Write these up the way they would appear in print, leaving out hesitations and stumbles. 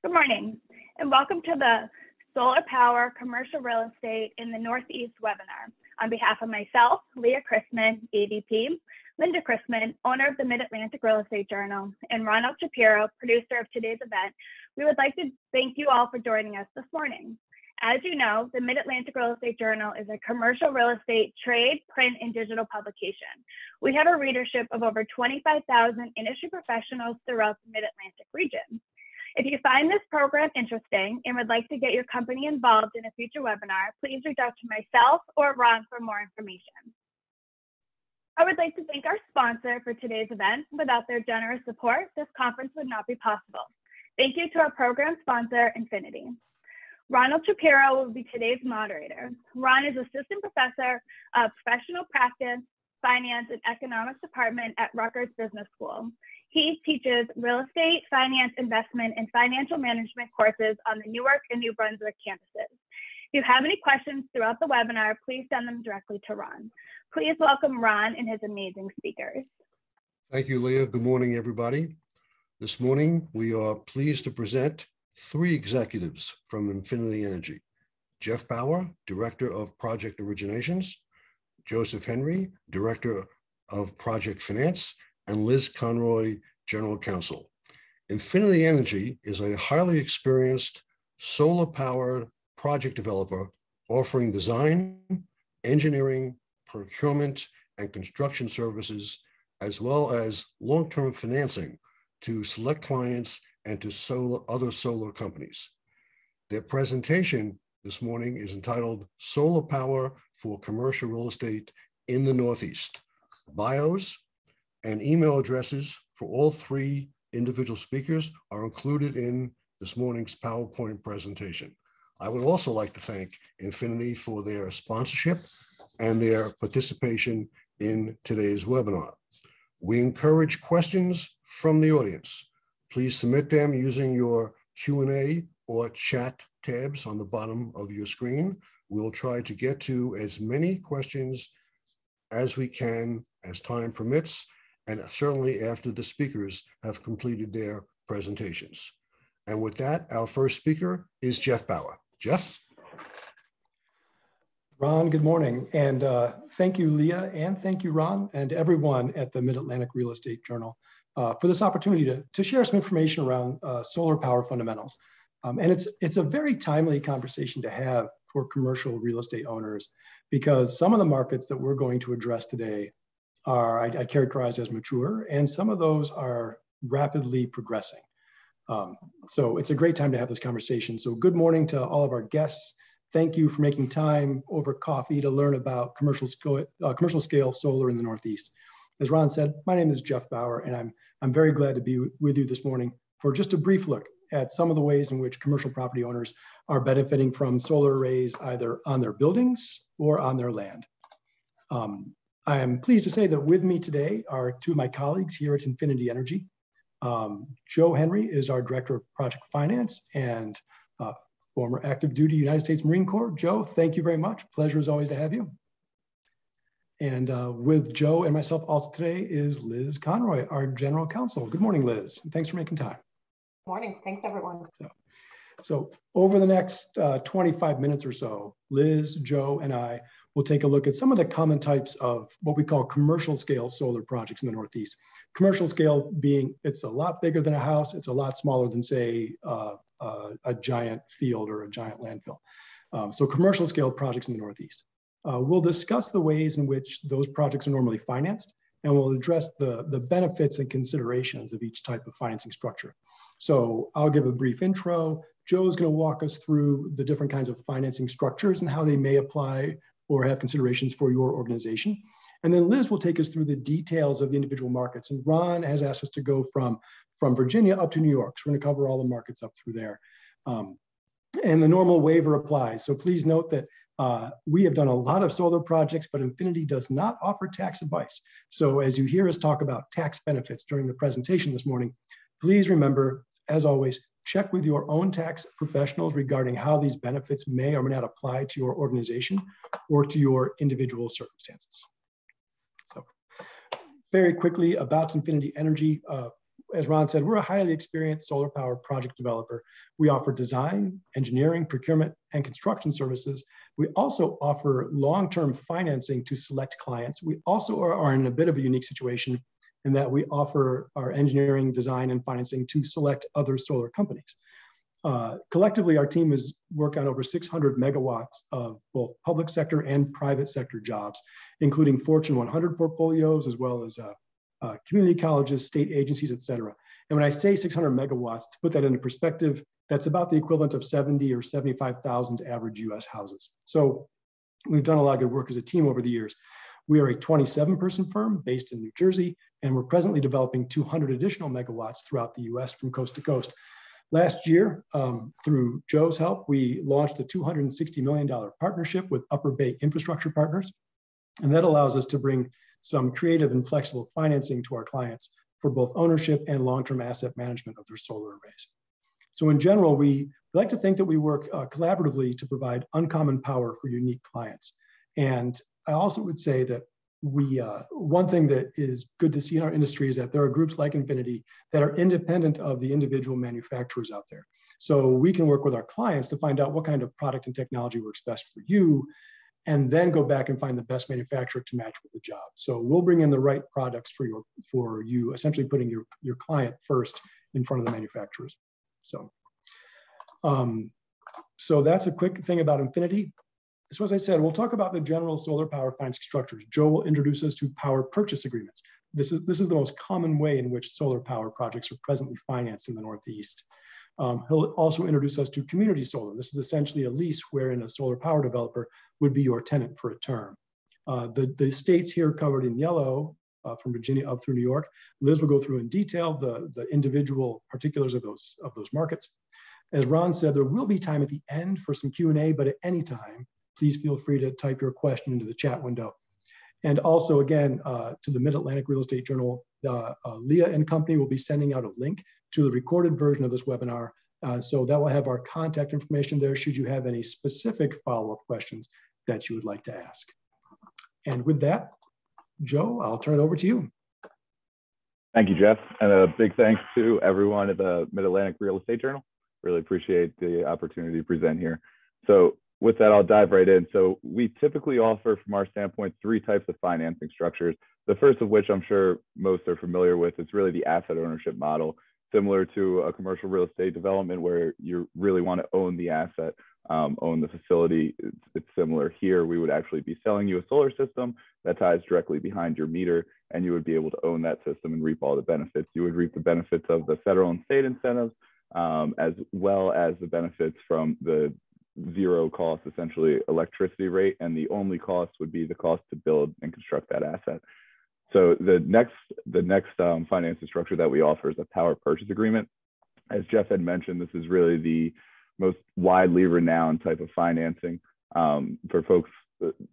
Good morning, and welcome to the Solar Power Commercial Real Estate in the Northeast webinar. On behalf of myself, Leah Chrisman, AVP, Linda Chrisman, owner of the Mid-Atlantic Real Estate Journal, and Ronald Shapiro, producer of today's event, we would like to thank you all for joining us this morning. As you know, the Mid-Atlantic Real Estate Journal is a commercial real estate trade, print, and digital publication. We have a readership of over 25,000 industry professionals throughout the Mid-Atlantic region. If you find this program interesting and would like to get your company involved in a future webinar, please reach out to myself or Ron for more information. I would like to thank our sponsor for today's event. Without their generous support, this conference would not be possible. Thank you to our program sponsor, Infiniti. Ronald Shapiro will be today's moderator. Ron is Assistant Professor of Professional Practice, Finance, and Economics Department at Rutgers Business School. He teaches real estate, finance, investment, and financial management courses on the Newark and New Brunswick campuses. If you have any questions throughout the webinar, please send them directly to Ron. Please welcome Ron and his amazing speakers. Thank you, Leah. Good morning, everybody. This morning, we are pleased to present three executives from Infiniti Energy: Jeff Bauer, Director of Project Originations; Joseph Henry, Director of Project Finance; and Liz Conroy, General Counsel. Infiniti Energy is a highly experienced solar-powered project developer offering design, engineering, procurement, and construction services, as well as long-term financing to select clients and to other solar companies. Their presentation this morning is entitled Solar Power for Commercial Real Estate in the Northeast. Bios and email addresses for all three individual speakers are included in this morning's PowerPoint presentation. I would also like to thank Infiniti for their sponsorship and their participation in today's webinar. We encourage questions from the audience. Please submit them using your Q&A or chat tabs on the bottom of your screen. We'll try to get to as many questions as we can as time permits, and certainly after the speakers have completed their presentations. And with that, our first speaker is Jeff Bauer. Jeff? Ron, good morning. And thank you, Leah, and thank you, Ron, and everyone at the Mid-Atlantic Real Estate Journal for this opportunity to share some information around solar power fundamentals. And it's a very timely conversation to have for commercial real estate owners, because some of the markets that we're going to address today are, I characterize as mature, and some of those are rapidly progressing. So it's a great time to have this conversation. So good morning to all of our guests. Thank you for making time over coffee to learn about commercial scale solar in the Northeast. As Ron said, my name is Jeff Bauer, and I'm very glad to be with you this morning for just a brief look at some of the ways in which commercial property owners are benefiting from solar arrays either on their buildings or on their land. I am pleased to say that with me today are two of my colleagues here at Infiniti Energy. Joe Henry is our Director of Project Finance and former active duty United States Marine Corps. Joe, thank you very much. Pleasure as always to have you. And with Joe and myself also today is Liz Conroy, our General Counsel. Good morning, Liz. Thanks for making time. Good morning. Thanks, everyone. So over the next 25 minutes or so, Liz, Joe, and I will take a look at some of the common types of what we call commercial scale solar projects in the Northeast. Commercial scale being, it's a lot bigger than a house. It's a lot smaller than, say, a giant field or a giant landfill. So commercial scale projects in the Northeast. We'll discuss the ways in which those projects are normally financed, and we'll address the benefits and considerations of each type of financing structure. So I'll give a brief intro. Joe's going to walk us through the different kinds of financing structures and how they may apply or have considerations for your organization. And then Liz will take us through the details of the individual markets. And Ron has asked us to go from Virginia up to New York. So we're going to cover all the markets up through there. And the normal waiver applies. So please note that we have done a lot of solar projects, but Infiniti does not offer tax advice. So as you hear us talk about tax benefits during the presentation this morning, please remember, as always, check with your own tax professionals regarding how these benefits may or may not apply to your organization or to your individual circumstances. So very quickly about Infiniti Energy. as Ron said, we're a highly experienced solar power project developer. We offer design, engineering, procurement, and construction services. We also offer long-term financing to select clients. We also are in a bit of a unique situation in that we offer our engineering, design, and financing to select other solar companies. Collectively, our team has worked on over 600 megawatts of both public sector and private sector jobs, including Fortune 100 portfolios, as well as community colleges, state agencies, et cetera. And when I say 600 megawatts, to put that into perspective, that's about the equivalent of 70 or 75,000 average US houses. So we've done a lot of good work as a team over the years. We are a 27-person firm based in New Jersey, and we're presently developing 200 additional megawatts throughout the US from coast to coast. Last year, through Joe's help, we launched a $260 million partnership with Upper Bay Infrastructure Partners. And that allows us to bring some creative and flexible financing to our clients for both ownership and long-term asset management of their solar arrays. So in general, we like to think that we work collaboratively to provide uncommon power for unique clients. And I also would say that one thing that is good to see in our industry is that there are groups like Infiniti that are independent of the individual manufacturers out there. So we can work with our clients to find out what kind of product and technology works best for you, and then go back and find the best manufacturer to match with the job. So we'll bring in the right products for you, essentially putting your client first in front of the manufacturers. So that's a quick thing about Infiniti. So as I said, we'll talk about the general solar power financing structures. Joe will introduce us to power purchase agreements. This is the most common way in which solar power projects are presently financed in the Northeast. He'll also introduce us to community solar. This is essentially a lease wherein a solar power developer would be your tenant for a term. The states here covered in yellow, from Virginia up through New York. Liz will go through in detail the individual particulars of those markets. As Ron said, there will be time at the end for some Q&A, but at any time, please feel free to type your question into the chat window. And also, again, to the Mid-Atlantic Real Estate Journal, Leah and company will be sending out a link to the recorded version of this webinar. So that will have our contact information there should you have any specific follow-up questions that you would like to ask. And with that, Joe, I'll turn it over to you. Thank you, Jeff. And a big thanks to everyone at the Mid-Atlantic Real Estate Journal. Really appreciate the opportunity to present here. So with that, I'll dive right in. So we typically offer, from our standpoint, 3 types of financing structures. The first of which I'm sure most are familiar with is really the asset ownership model, similar to a commercial real estate development where you really want to own the asset, own the facility. It's similar here. We would actually be selling you a solar system that ties directly behind your meter, and you would be able to own that system and reap all the benefits. You would reap the benefits of the federal and state incentives, as well as the benefits from the zero cost, essentially, electricity rate, and the only cost would be the cost to build and construct that asset. So the next financing structure that we offer is a power purchase agreement. As Jeff had mentioned, this is really the most widely renowned type of financing for folks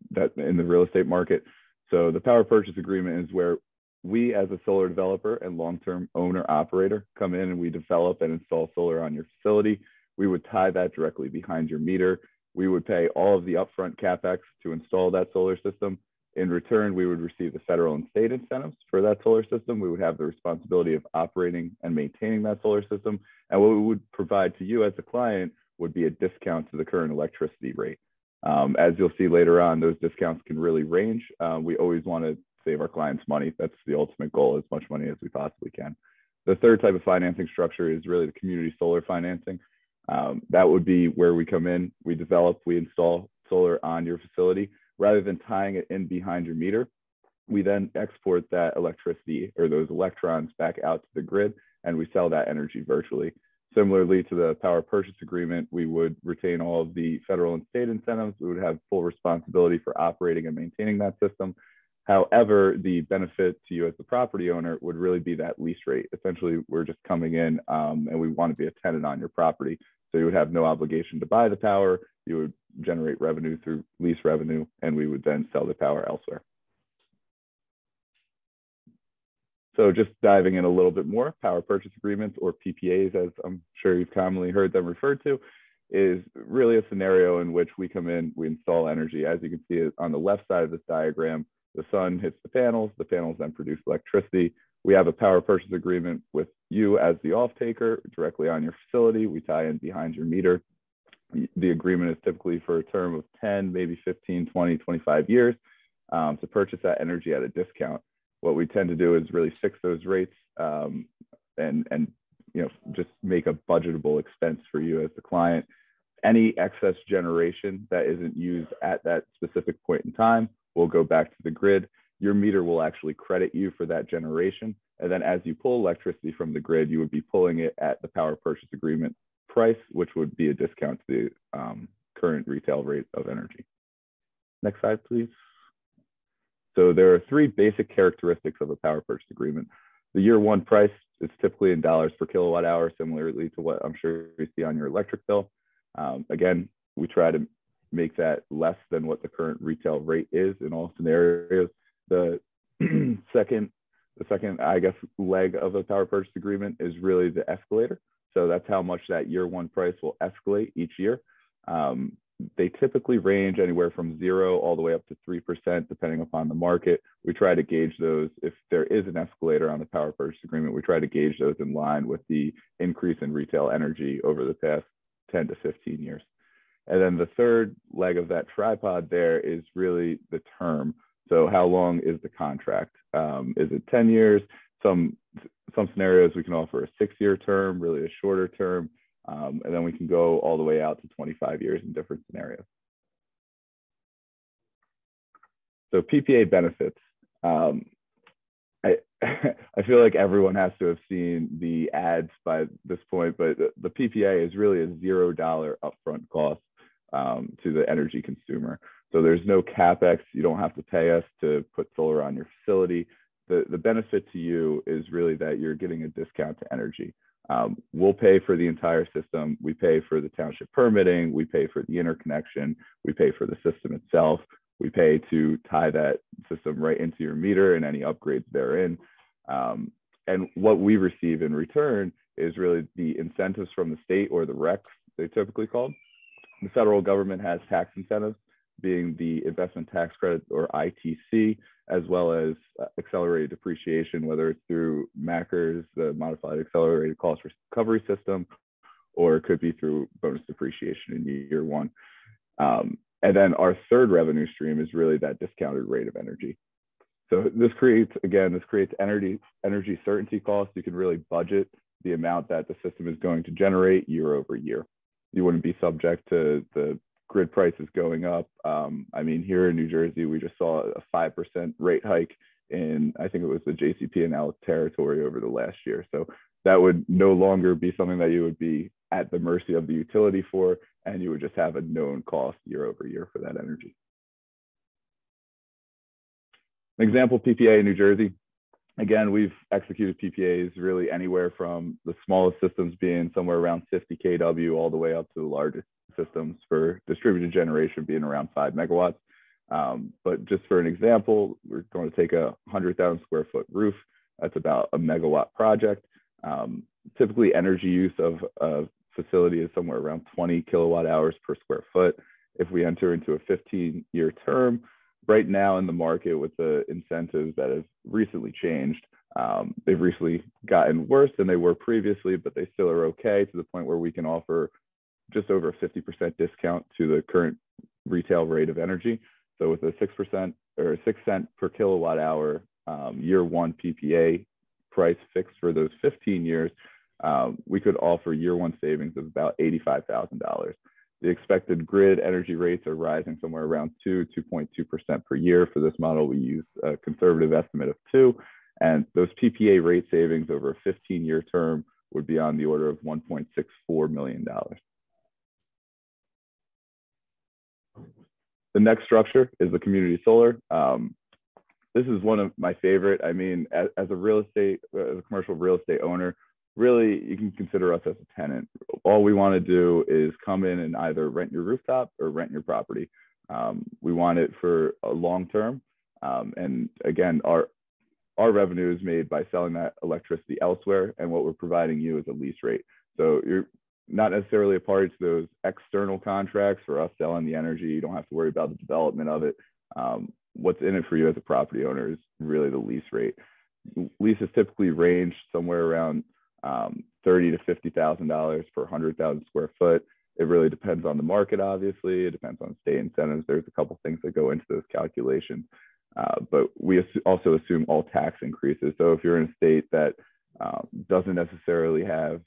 that in the real estate market. So the power purchase agreement is where we, as a solar developer and long-term owner operator, come in and we develop and install solar on your facility. We would tie that directly behind your meter. We would pay all of the upfront CapEx to install that solar system. In return, we would receive the federal and state incentives for that solar system. We would have the responsibility of operating and maintaining that solar system. And what we would provide to you as a client would be a discount to the current electricity rate. As you'll see later on, those discounts can really range. We always want to save our clients money. That's the ultimate goal, as much money as we possibly can. The third type of financing structure is really the community solar financing. That would be where we come in, we develop, we install solar on your facility. Rather than tying it in behind your meter, we then export that electricity or those electrons back out to the grid, and we sell that energy virtually. Similarly to the power purchase agreement, we would retain all of the federal and state incentives. We would have full responsibility for operating and maintaining that system. However, the benefit to you as the property owner would really be that lease rate. Essentially, we're just coming in and we want to be a tenant on your property. So you would have no obligation to buy the power. You would generate revenue through lease revenue, and we would then sell the power elsewhere. So just diving in a little bit more, power purchase agreements, or PPAs, as I'm sure you've commonly heard them referred to, is really a scenario in which we come in, we install energy. As you can see on the left side of this diagram, the sun hits the panels then produce electricity. We have a power purchase agreement with you as the off-taker directly on your facility. We tie in behind your meter. The agreement is typically for a term of 10, maybe 15, 20, 25 years to purchase that energy at a discount. What we tend to do is really fix those rates and just make a budgetable expense for you as the client. Any excess generation that isn't used at that specific point in time will go back to the grid. Your meter will actually credit you for that generation. And then as you pull electricity from the grid, you would be pulling it at the power purchase agreement price, which would be a discount to the current retail rate of energy. Next slide, please. So there are three basic characteristics of a power purchase agreement. The year one price is typically in dollars per kilowatt hour, similarly to what I'm sure you see on your electric bill. Again, we try to make that less than what the current retail rate is in all scenarios. The second, I guess, leg of a power purchase agreement is really the escalator. So that's how much that year one price will escalate each year. They typically range anywhere from 0 all the way up to 3%, depending upon the market. We try to gauge those. If there is an escalator on the power purchase agreement, we try to gauge those in line with the increase in retail energy over the past 10 to 15 years. And then the third leg of that tripod there is really the term. So how long is the contract? Is it 10 years? Some scenarios we can offer a 6-year term, really a shorter term. And then we can go all the way out to 25 years in different scenarios. So PPA benefits. I feel like everyone has to have seen the ads by this point, but the PPA is really a $0 upfront cost to the energy consumer. So there's no CapEx. You don't have to pay us to put solar on your facility. The benefit to you is really that you're getting a discount to energy. We'll pay for the entire system. We pay for the township permitting. We pay for the interconnection. We pay for the system itself. We pay to tie that system right into your meter and any upgrades therein. And what we receive in return is really the incentives from the state, or the RECs, they're typically called. The federal government has tax incentives, being the investment tax credit, or ITC, as well as accelerated depreciation, whether it's through MACRS, the modified accelerated cost recovery system, or it could be through bonus depreciation in year one. And then our third revenue stream is really that discounted rate of energy. So this creates energy certainty costs. You can really budget the amount that the system is going to generate year over year. You wouldn't be subject to the grid prices going up. I mean, here in New Jersey, we just saw a 5% rate hike in, I think it was the JCP&L territory over the last year. So that would no longer be something that you would be at the mercy of the utility for, and you would just have a known cost year over year for that energy. An example PPA in New Jersey. Again, we've executed PPAs really anywhere from the smallest systems being somewhere around 50 kW all the way up to the largest systems for distributed generation being around 5 megawatts. But just for an example, we're going to take a 100,000 square foot roof. That's about a megawatt project. Typically, energy use of a facility is somewhere around 20 kilowatt hours per square foot. If we enter into a 15-year term, right now in the market with the incentives that have recently changed, they've recently gotten worse than they were previously, but they still are okay, to the point where we can offer just over a 50% discount to the current retail rate of energy. So with a 6% or 6 cent per kilowatt hour year one PPA price fixed for those 15 years, we could offer year one savings of about $85,000. The expected grid energy rates are rising somewhere around 2.2% per year. For this model, we use a conservative estimate of 2, and those PPA rate savings over a 15-year term would be on the order of $1.64 million. The next structure is the community solar. This is one of my favorite. I mean, as a commercial real estate owner, really, you can consider us as a tenant. All we want to do is come in and either rent your rooftop or rent your property. We want it for a long term. And again, our revenue is made by selling that electricity elsewhere, and what we're providing you is a lease rate. So you're not necessarily a party to those external contracts for us selling the energy. You don't have to worry about the development of it. What's in it for you as a property owner is really the lease rate. leases typically range somewhere around $30,000 to $50,000 per 100,000 square foot. It really depends on the market, obviously. It depends on state incentives. There's a couple things that go into those calculations. But we also assume all tax increases. So if you're in a state that doesn't necessarily have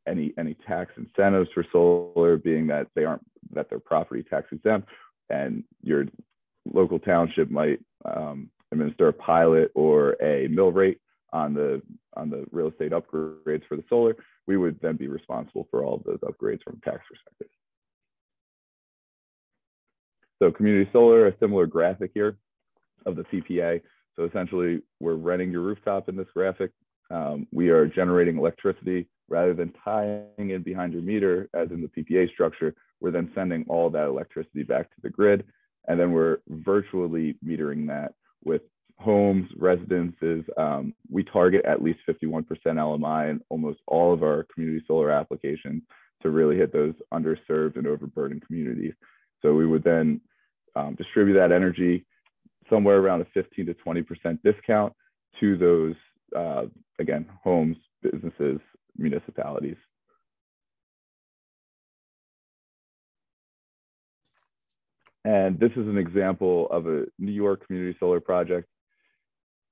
any tax incentives for solar, being that they're property tax exempt, and your local township might administer a pilot or a mill rate on the real estate upgrades for the solar, we would then be responsible for all of those upgrades from a tax perspective. So community solar, a similar graphic here of the PPA. So essentially, we're renting your rooftop in this graphic. We are generating electricity rather than tying in behind your meter, as in the PPA structure. We're then sending all that electricity back to the grid, and then we're virtually metering that with homes, residences. We target at least 51% LMI in almost all of our community solar applications to really hit those underserved and overburdened communities. So we would then distribute that energy somewhere around a 15 to 20% discount to those, again, homes, businesses, municipalities. And this is an example of a New York community solar project.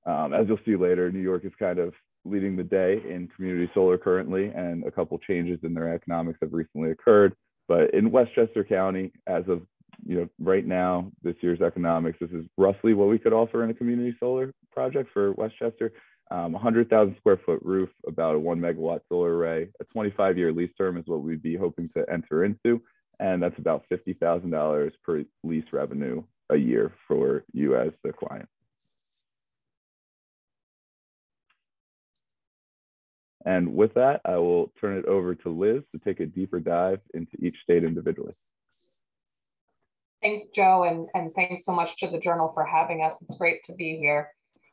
As you'll see later, New York is kind of leading the day in community solar currently, and a couple changes in their economics have recently occurred. But in Westchester County, as of right now, this year's economics, this is roughly what we could offer in a community solar project for Westchester. 100,000 square foot roof, about a 1 megawatt solar array. A 25-year lease term is what we'd be hoping to enter into. And that's about $50,000 per lease revenue a year for you as the client. And with that, I will turn it over to Liz to take a deeper dive into each state individually. Thanks, Joe, and thanks so much to the Journal for having us. It's great to be here.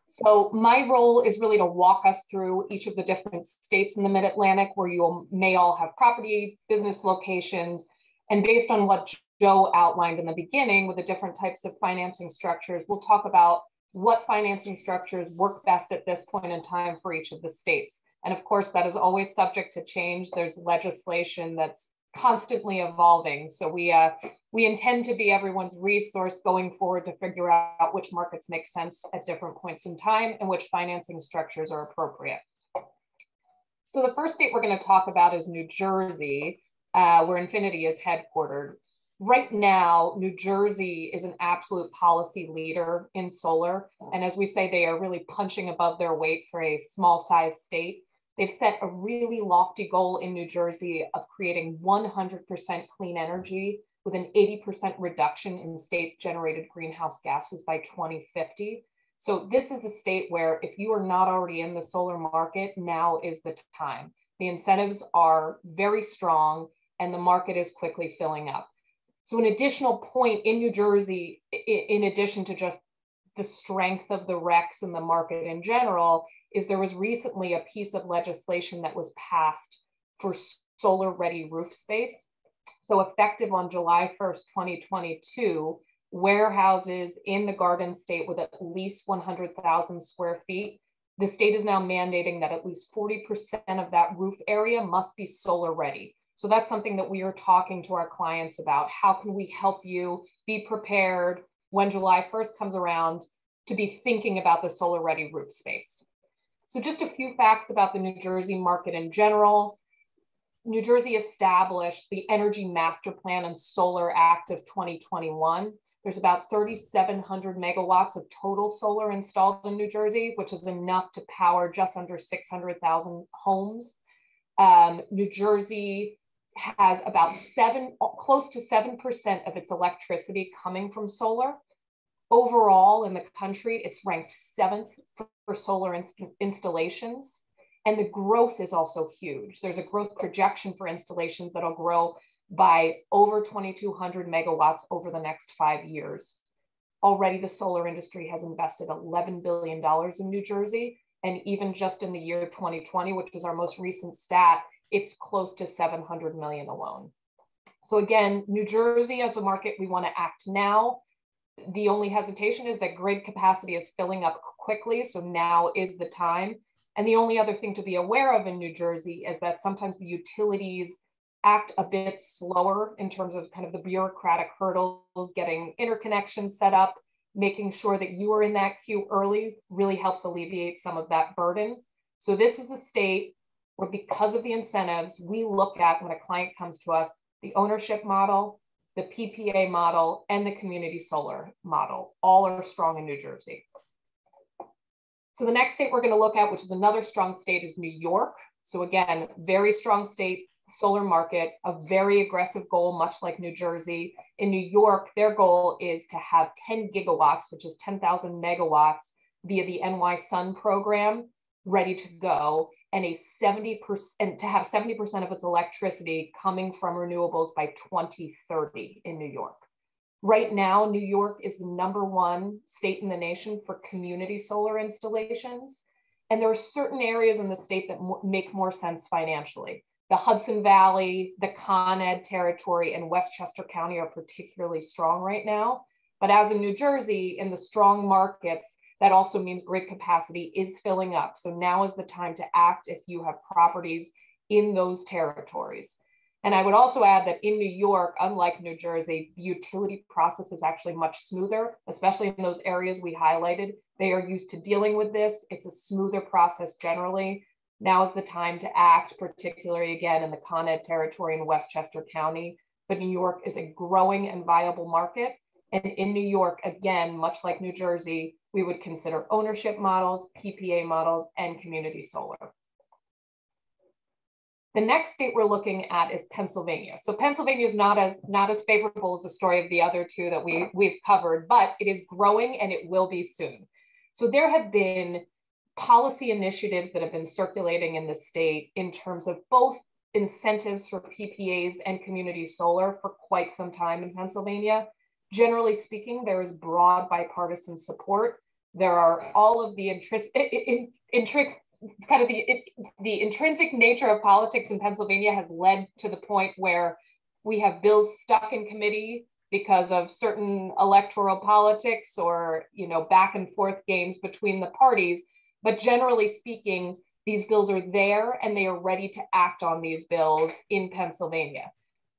So my role is really to walk us through each of the different states in the Mid-Atlantic where you may all have property, business locations, and based on what Joe outlined in the beginning with the different types of financing structures, we'll talk about what financing structures work best at this point in time for each of the states. And of course, that is always subject to change. There's legislation that's constantly evolving. So we intend to be everyone's resource going forward to figure out which markets make sense at different points in time and which financing structures are appropriate. So the first state we're going to talk about is New Jersey, where Infiniti is headquartered. Right now, New Jersey is an absolute policy leader in solar. And as we say, they are really punching above their weight for a small size state. They've set a really lofty goal in New Jersey of creating 100% clean energy with an 80% reduction in state generated greenhouse gases by 2050. So this is a state where if you are not already in the solar market, now is the time. The incentives are very strong and the market is quickly filling up. So an additional point in New Jersey, in addition to just the strength of the RECs and the market in general, is there was recently a piece of legislation that was passed for solar ready roof space. So effective on July 1st, 2022, warehouses in the Garden State with at least 100,000 square feet, the state is now mandating that at least 40% of that roof area must be solar ready. So that's something that we are talking to our clients about. How can we help you be prepared when July 1st comes around to be thinking about the solar ready roof space? So just a few facts about the New Jersey market in general. New Jersey established the Energy Master Plan and Solar Act of 2021. There's about 3,700 megawatts of total solar installed in New Jersey, which is enough to power just under 600,000 homes. New Jersey has about close to 7% of its electricity coming from solar. Overall in the country, it's ranked 7th for solar installations. And the growth is also huge. There's a growth projection for installations that'll grow by over 2,200 megawatts over the next 5 years. Already the solar industry has invested $11 billion in New Jersey. And even just in the year 2020, which was our most recent stat, it's close to 700 million alone. So again, New Jersey as a market, we want to act now. The only hesitation is that grid capacity is filling up quickly. So now is the time. And the only other thing to be aware of in New Jersey is that sometimes the utilities act a bit slower in terms of kind of the bureaucratic hurdles, getting interconnections set up, making sure that you are in that queue early really helps alleviate some of that burden. So this is a state where, because of the incentives, we look at when a client comes to us, the ownership model, the PPA model, and the community solar model. All are strong in New Jersey. So the next state we're going to look at, which is another strong state, is New York. So again, very strong state, solar market, a very aggressive goal, much like New Jersey. In New York, their goal is to have 10 gigawatts, which is 10,000 megawatts via the NY Sun program, ready to go, and to have 70% of its electricity coming from renewables by 2030 in New York. Right now, New York is the #1 state in the nation for community solar installations. And there are certain areas in the state that make more sense financially. The Hudson Valley, the Con Ed territory, and Westchester County are particularly strong right now. But as in New Jersey, in the strong markets, that also means grid capacity is filling up. So now is the time to act if you have properties in those territories. And I would also add that in New York, unlike New Jersey, the utility process is actually much smoother, especially in those areas we highlighted. They are used to dealing with this. It's a smoother process generally. Now is the time to act, particularly again in the Con Ed territory in Westchester County. But New York is a growing and viable market. And in New York, again, much like New Jersey, we would consider ownership models, PPA models, and community solar. The next state we're looking at is Pennsylvania. So Pennsylvania is not as favorable as the story of the other two that we've covered, but it is growing and it will be soon. So there have been policy initiatives that have been circulating in the state in terms of both incentives for PPAs and community solar for quite some time in Pennsylvania. Generally speaking, there is broad bipartisan support. There are all of the the intrinsic nature of politics in Pennsylvania has led to the point where we have bills stuck in committee because of certain electoral politics or, back and forth games between the parties. But generally speaking, these bills are there and they are ready to act on these bills in Pennsylvania.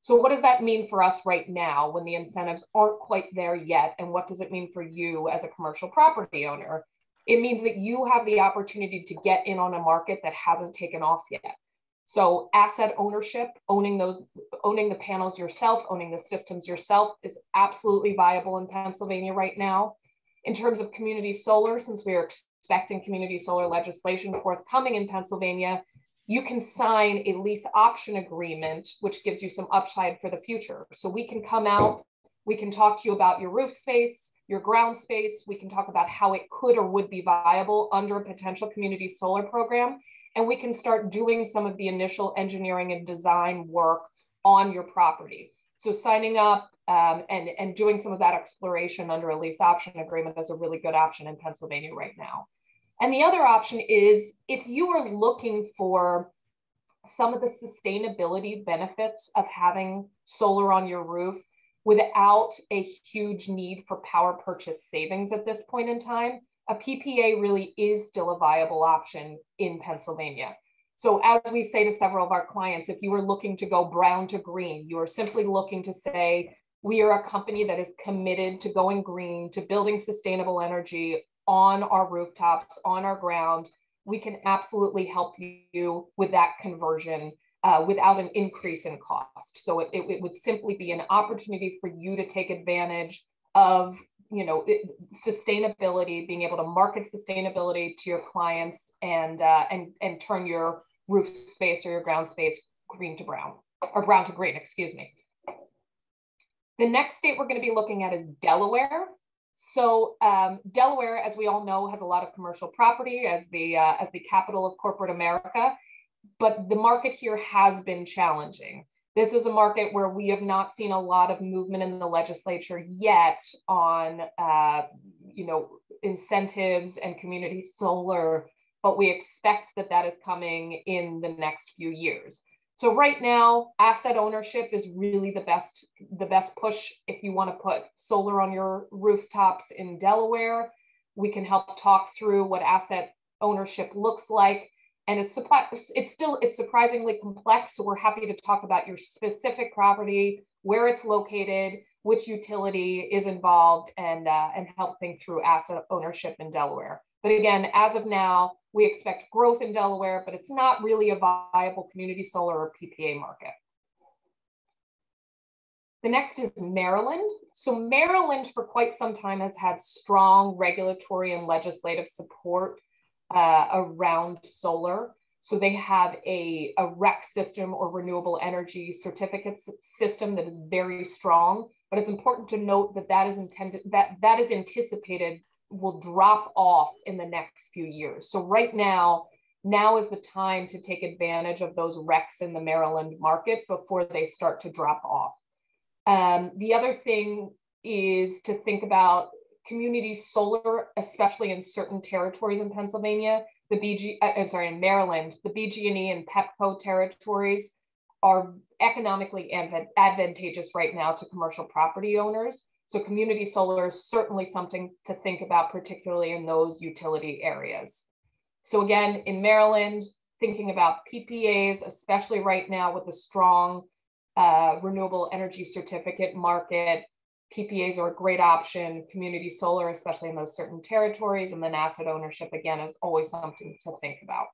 So what does that mean for us right now when the incentives aren't quite there yet? And what does it mean for you as a commercial property owner? It means that you have the opportunity to get in on a market that hasn't taken off yet. So asset ownership, owning the panels yourself, owning the systems yourself is absolutely viable in Pennsylvania right now. In terms of community solar, since we are expecting community solar legislation forthcoming in Pennsylvania, you can sign a lease option agreement, which gives you some upside for the future. So we can come out, we can talk to you about your roof space, your ground space. We can talk about how it could or would be viable under a potential community solar program. And we can start doing some of the initial engineering and design work on your property. So signing up and doing some of that exploration under a lease option agreement is a really good option in Pennsylvania right now. And the other option is if you are looking for some of the sustainability benefits of having solar on your roof without a huge need for power purchase savings at this point in time, a PPA really is still a viable option in Pennsylvania. So as we say to several of our clients, if you are looking to go brown to green, you are simply looking to say, we are a company that is committed to going green, to building sustainable energy on our rooftops, on our ground. We can absolutely help you with that conversion without an increase in cost. So it would simply be an opportunity for you to take advantage of sustainability, being able to market sustainability to your clients and turn your roof space or your ground space green to brown, or brown to green, excuse me. The next state we're going to be looking at is Delaware. So Delaware, as we all know, has a lot of commercial property as the capital of corporate America, but the market here has been challenging. This is a market where we have not seen a lot of movement in the legislature yet on, incentives and community solar, but we expect that is coming in the next few years. So right now, asset ownership is really the best push if you want to put solar on your rooftops in Delaware. We can help talk through what asset ownership looks like. And it's surprisingly complex. So we're happy to talk about your specific property, where it's located, which utility is involved, and help think through asset ownership in Delaware. But again, as of now, we expect growth in Delaware, but it's not really a viable community solar or PPA market. The next is Maryland. So Maryland for quite some time has had strong regulatory and legislative support around solar. So they have a REC system, or renewable energy certificates system, that is very strong. But it's important to note that that is anticipated will drop off in the next few years. So right now is the time to take advantage of those RECs in the Maryland market before they start to drop off. The other thing is to think about community solar, especially in certain territories in Pennsylvania, in Maryland, the BG&E and PEPCO territories are economically advantageous right now to commercial property owners. So community solar is certainly something to think about, particularly in those utility areas. So again, in Maryland, thinking about PPAs, especially right now with the strong renewable energy certificate market, PPAs are a great option. Community solar, especially in those certain territories, and then asset ownership, again, is always something to think about.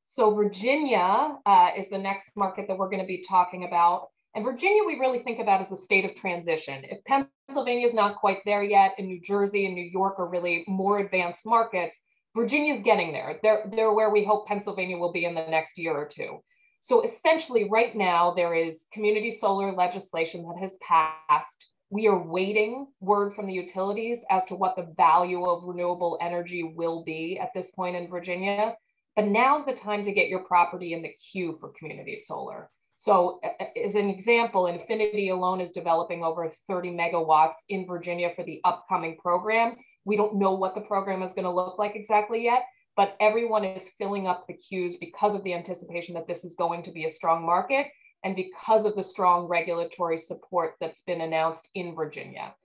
So Virginia is the next market that we're going to be talking about. And Virginia, we really think about as a state of transition. If Pennsylvania is not quite there yet, and New Jersey and New York are really more advanced markets, Virginia's getting there. They're where we hope Pennsylvania will be in the next year or two. So essentially right now, there is community solar legislation that has passed. We are waiting word from the utilities as to what the value of renewable energy will be at this point in Virginia. But now's the time to get your property in the queue for community solar. So as an example, Infiniti alone is developing over 30 megawatts in Virginia for the upcoming program. We don't know what the program is going to look like exactly yet, but everyone is filling up the queues because of the anticipation that this is going to be a strong market and because of the strong regulatory support that's been announced in Virginia.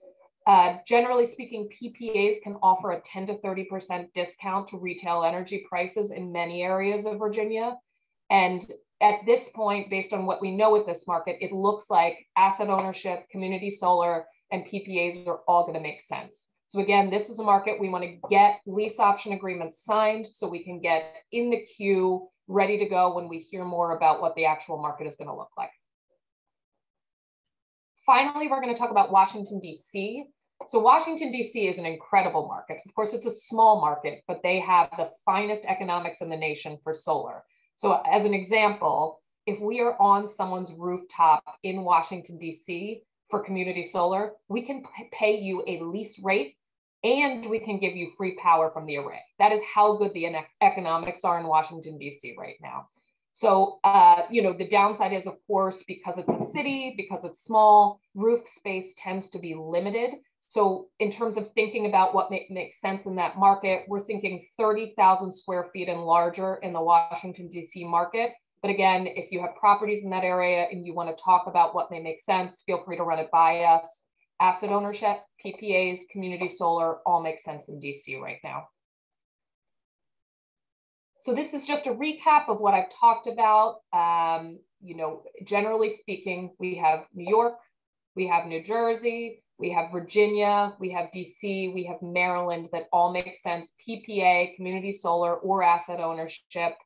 Generally speaking, PPAs can offer a 10 to 30% discount to retail energy prices in many areas of Virginia. And at this point, based on what we know with this market, it looks like asset ownership, community solar, and PPAs are all going to make sense. So again, this is a market we want to get lease option agreements signed so we can get in the queue, ready to go when we hear more about what the actual market is going to look like. Finally, we're going to talk about Washington, D.C. So Washington, D.C. is an incredible market. Of course, it's a small market, but they have the finest economics in the nation for solar. So as an example, if we are on someone's rooftop in Washington, D.C. for community solar, we can pay you a lease rate and we can give you free power from the array. That is how good the economics are in Washington, D.C. right now. So, the downside is, of course, because it's a city, because it's small, roof space tends to be limited. So in terms of thinking about what makes sense in that market, we're thinking 30,000 square feet and larger in the Washington, D.C. market. But again, if you have properties in that area and you want to talk about what may make sense, feel free to run it by us. Asset ownership, PPAs, community solar, all make sense in D.C. right now. So this is just a recap of what I've talked about. Generally speaking, we have New York, we have New Jersey, we have Virginia, we have DC, we have Maryland that all make sense, PPA, community solar, or asset ownership.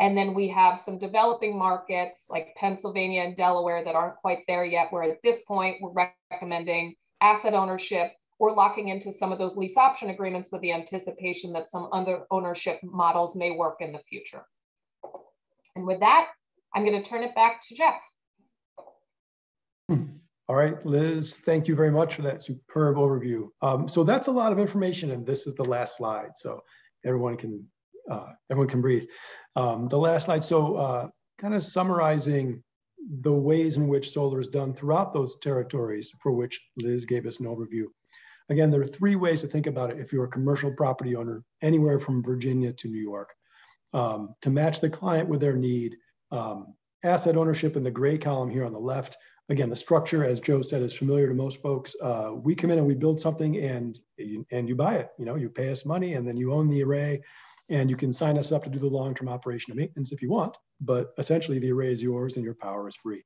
And then we have some developing markets like Pennsylvania and Delaware that aren't quite there yet, where at this point we're recommending asset ownership or locking into some of those lease option agreements with the anticipation that some other ownership models may work in the future. And with that, I'm going to turn it back to Jeff. All right, Liz, thank you very much for that superb overview. So that's a lot of information, and this is the last slide, so everyone can breathe. The last slide, so kind of summarizing the ways in which solar is done throughout those territories for which Liz gave us an overview. Again, there are three ways to think about it if you're a commercial property owner anywhere from Virginia to New York. To match the client with their need, asset ownership in the gray column here on the left Again, the structure, as Joe said, is familiar to most folks. We come in and we build something and you buy it. You pay us money and then you own the array, and you can sign us up to do the long-term operation and maintenance if you want, but essentially the array is yours and your power is free.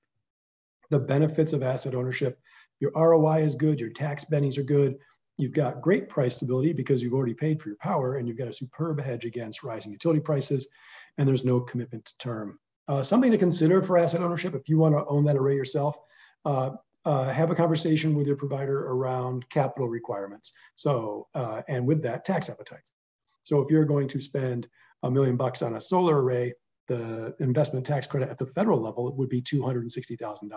The benefits of asset ownership: your ROI is good, your tax bennies are good, you've got great price stability because you've already paid for your power, and you've got a superb hedge against rising utility prices, and there's no commitment to term. Something to consider for asset ownership: if you want to own that array yourself, have a conversation with your provider around capital requirements. So, and with that, tax appetites. So if you're going to spend $1 million on a solar array, the investment tax credit at the federal level would be $260,000.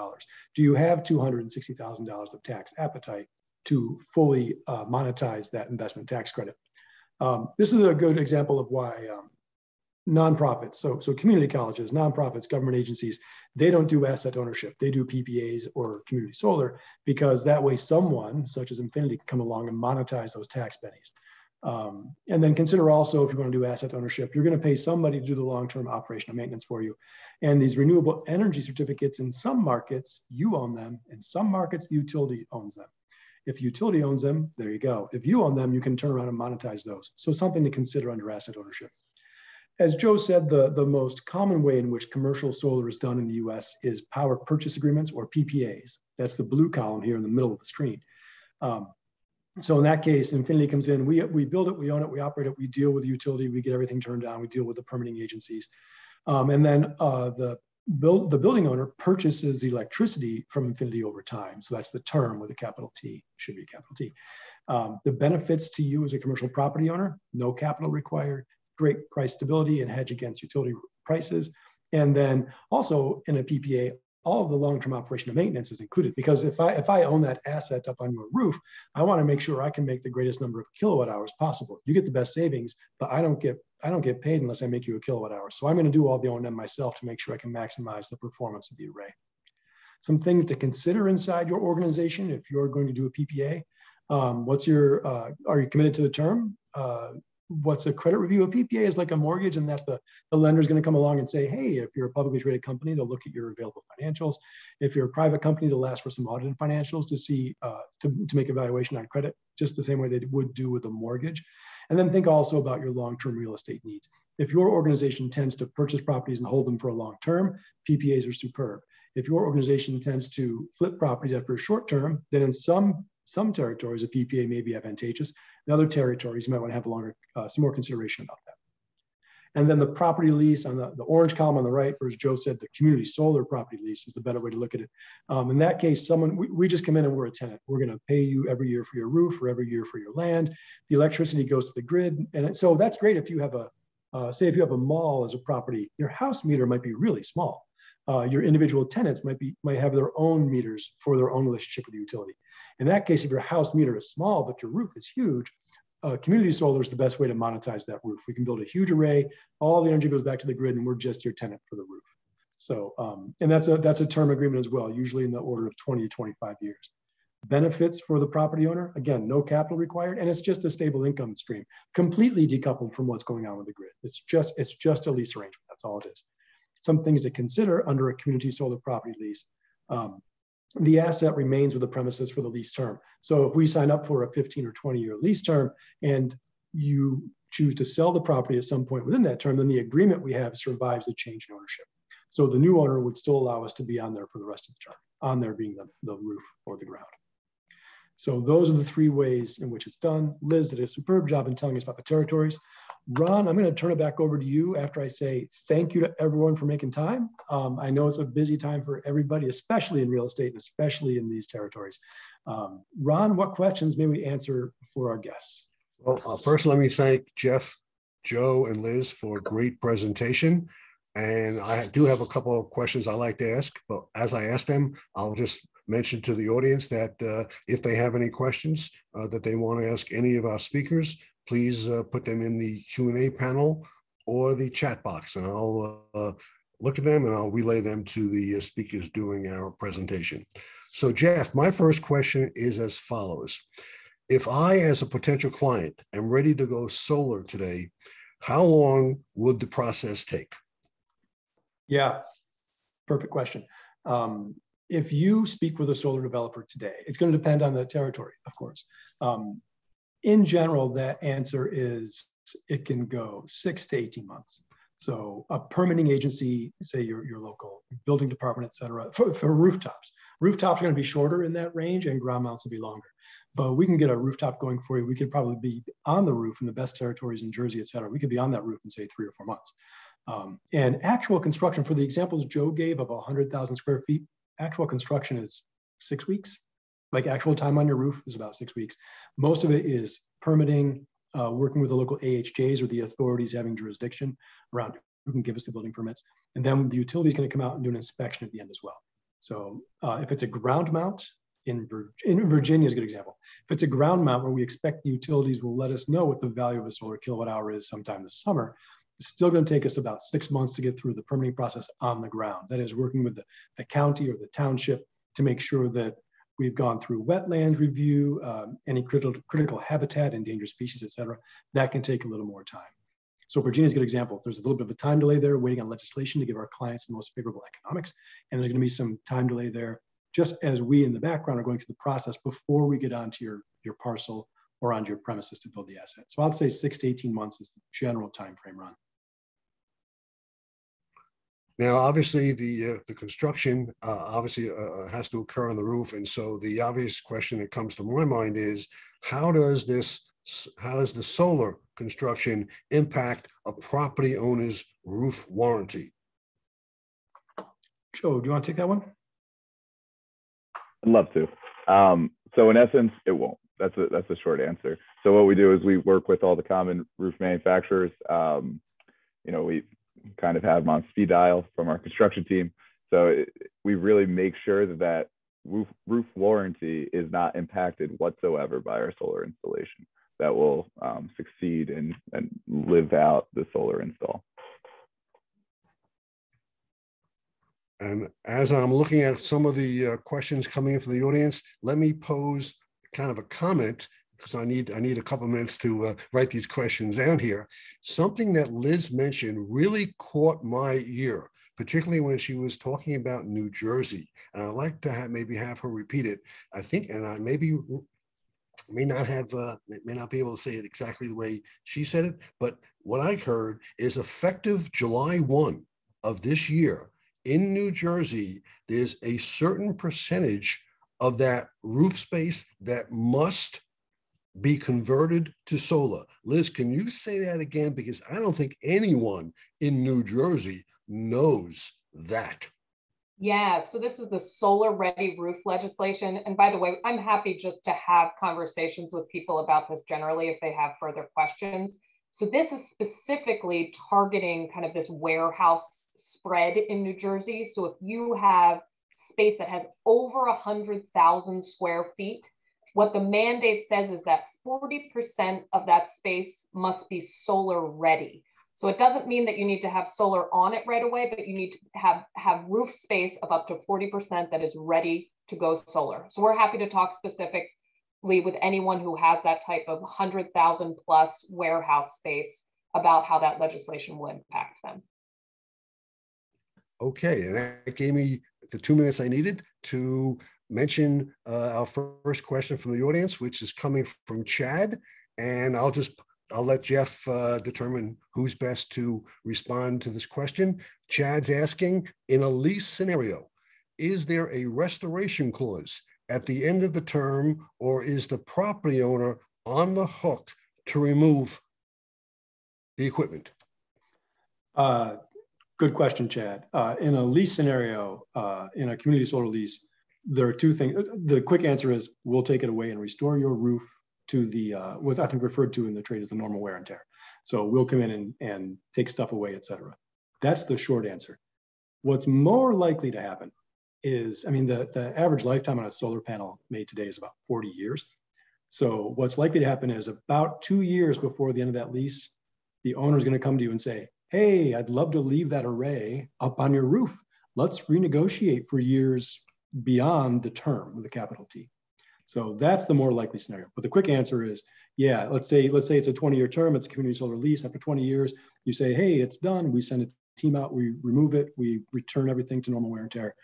Do you have $260,000 of tax appetite to fully monetize that investment tax credit? This is a good example of why nonprofits, so community colleges, nonprofits, government agencies, they don't do asset ownership. They do PPAs or community solar, because that way someone such as Infiniti can come along and monetize those tax bennies. And then consider also, if you want to do asset ownership, you're going to pay somebody to do the long-term operation and maintenance for you. And these renewable energy certificates, in some markets, you own them. In some markets, the utility owns them. If the utility owns them, there you go. If you own them, you can turn around and monetize those. So something to consider under asset ownership. As Joe said, the most common way in which commercial solar is done in the US is power purchase agreements, or PPAs. That's the blue column here in the middle of the screen. So in that case, Infiniti comes in, we build it, we own it, we operate it, we deal with the utility, we get everything turned down, we deal with the permitting agencies. And then the building owner purchases the electricity from Infiniti over time. So that's the term with a capital T, should be a capital T. The benefits to you as a commercial property owner: no capital required, great price stability and hedge against utility prices. And then also in a PPA, all of the long-term operation and maintenance is included, because if I own that asset up on your roof, I want to make sure I can make the greatest number of kilowatt hours possible. You get the best savings, but I don't get paid unless I make you a kilowatt hour. So I'm going to do all the O&M myself to make sure I can maximize the performance of the array. Some things to consider inside your organization if you're going to do a PPA. Are you committed to the term? What's a credit review? A PPA is like a mortgage, in that the lender is going to come along and say, hey, if you're a publicly traded company, they'll look at your available financials. If you're a private company, they'll ask for some audited financials to see, to make evaluation on credit, just the same way they would do with a mortgage. And then think also about your long-term real estate needs. If your organization tends to purchase properties and hold them for a long term, PPAs are superb. If your organization tends to flip properties after a short term, then in some territories, a PPA may be advantageous. In other territories, you might want to have some more consideration about that. And then the property lease on the orange column on the right, or as Joe said, the community solar property lease is the better way to look at it. In that case, we just come in and we're a tenant. We're going to pay you every year for your roof or every year for your land. The electricity goes to the grid. And so that's great if you have say if you have a mall as a property, your house meter might be really small. Your individual tenants might have their own meters for their own relationship with the utility. In that case, if your house meter is small, but your roof is huge, community solar is the best way to monetize that roof. We can build a huge array, all the energy goes back to the grid, and we're just your tenant for the roof. So, and that's a term agreement as well, usually in the order of 20 to 25 years. Benefits for the property owner: again, no capital required, and it's just a stable income stream, completely decoupled from what's going on with the grid. It's just a lease arrangement. That's all it is. Some things to consider under a community solar property lease. The asset remains with the premises for the lease term. So if we sign up for a 15 or 20-year lease term and you choose to sell the property at some point within that term, then the agreement we have survives the change in ownership. So the new owner would still allow us to be on there for the rest of the term, on there being the roof or the ground. So those are the three ways in which it's done. Liz did a superb job in telling us about the territories. Ron, I'm going to turn it back over to you after I say thank you to everyone for making time. I know it's a busy time for everybody, especially in real estate and especially in these territories. Ron, what questions may we answer for our guests? Well, first, let me thank Jeff, Joe, and Liz for a great presentation. And I do have a couple of questions I like to ask, but as I ask them, I'll just mention to the audience that if they have any questions that they want to ask any of our speakers, please put them in the Q&A panel or the chat box, and I'll look at them and I'll relay them to the speakers doing our presentation. So Jeff, my first question is as follows. If I, as a potential client, am ready to go solar today, how long would the process take? Yeah, perfect question. if you speak with a solar developer today, it's going to depend on the territory, of course. In general, that answer is it can go 6 to 18 months. So a permitting agency, say your local building department, et cetera, for rooftops. Rooftops are going to be shorter in that range and ground mounts will be longer. But we can get a rooftop going for you. We could probably be on the roof in the best territories in Jersey, et cetera. We could be on that roof in say 3 or 4 months. And actual construction, for the examples Joe gave of 100,000 square feet, actual construction is 6 weeks. Like actual time on your roof is about 6 weeks. Most of it is permitting, working with the local AHJs or the authorities having jurisdiction around who can give us the building permits. And then the utility is going to come out and do an inspection at the end as well. So if it's a ground mount, in Virginia is a good example. If it's a ground mount where we expect the utilities will let us know what the value of a solar kilowatt hour is sometime this summer, it's still going to take us about 6 months to get through the permitting process on the ground. That is working with the county or the township to make sure that we've gone through wetlands review, any critical habitat, endangered species, et cetera. That can take a little more time. So Virginia's a good example. There's a little bit of a time delay there, waiting on legislation to give our clients the most favorable economics. And there's going to be some time delay there, just as we in the background are going through the process before we get onto your parcel or onto your premises to build the asset. So I'd say 6 to 18 months is the general time frame, Ron. Now, obviously, the construction obviously has to occur on the roof, and so the obvious question that comes to my mind is, how does the solar construction impact a property owner's roof warranty? Joe, do you want to take that one? I'd love to. So in essence, it won't. That's a short answer. So what we do is we work with all the common roof manufacturers. We kind of have them on speed dial from our construction team. So we really make sure that roof warranty is not impacted whatsoever by our solar installation. That will succeed and live out the solar install. And as I'm looking at some of the questions coming in from the audience, let me pose kind of a comment, because I need a couple of minutes to write these questions down here. Something that Liz mentioned really caught my ear, particularly when she was talking about New Jersey. And I'd like to maybe have her repeat it. I think, and I may not be able to say it exactly the way she said it, but what I heard is effective July 1 of this year in New Jersey, there's a certain percentage of that roof space that must be converted to solar. Liz, can you say that again? Because I don't think anyone in New Jersey knows that. Yeah, so this is the solar ready roof legislation. And by the way, I'm happy just to have conversations with people about this generally if they have further questions. So this is specifically targeting kind of this warehouse spread in New Jersey. So if you have space that has over 100,000 square feet, what the mandate says is that 40% of that space must be solar ready. So it doesn't mean that you need to have solar on it right away, but you need to have roof space of up to 40% that is ready to go solar. So we're happy to talk specifically with anyone who has that type of 100,000 plus warehouse space about how that legislation will impact them. Okay, and that gave me the 2 minutes I needed to mention our first question from the audience, which is coming from Chad. And I'll let Jeff determine who's best to respond to this question. Chad's asking, in a lease scenario, is there a restoration clause at the end of the term, or is the property owner on the hook to remove the equipment? Good question, Chad. In a lease scenario, in a community solar lease, there are two things. The quick answer is we'll take it away and restore your roof to the, what I think referred to in the trade as the normal wear and tear. So we'll come in and take stuff away, et cetera. That's the short answer. What's more likely to happen is, the average lifetime on a solar panel made today is about 40 years. So what's likely to happen is about 2 years before the end of that lease, the owner is going to come to you and say, hey, I'd love to leave that array up on your roof. Let's renegotiate for years beyond the term with a capital T. So that's the more likely scenario. But the quick answer is, yeah, let's say it's a 20-year term, it's a community solar lease. After 20 years, you say, hey, it's done. We send a team out, we remove it, we return everything to normal wear and tear.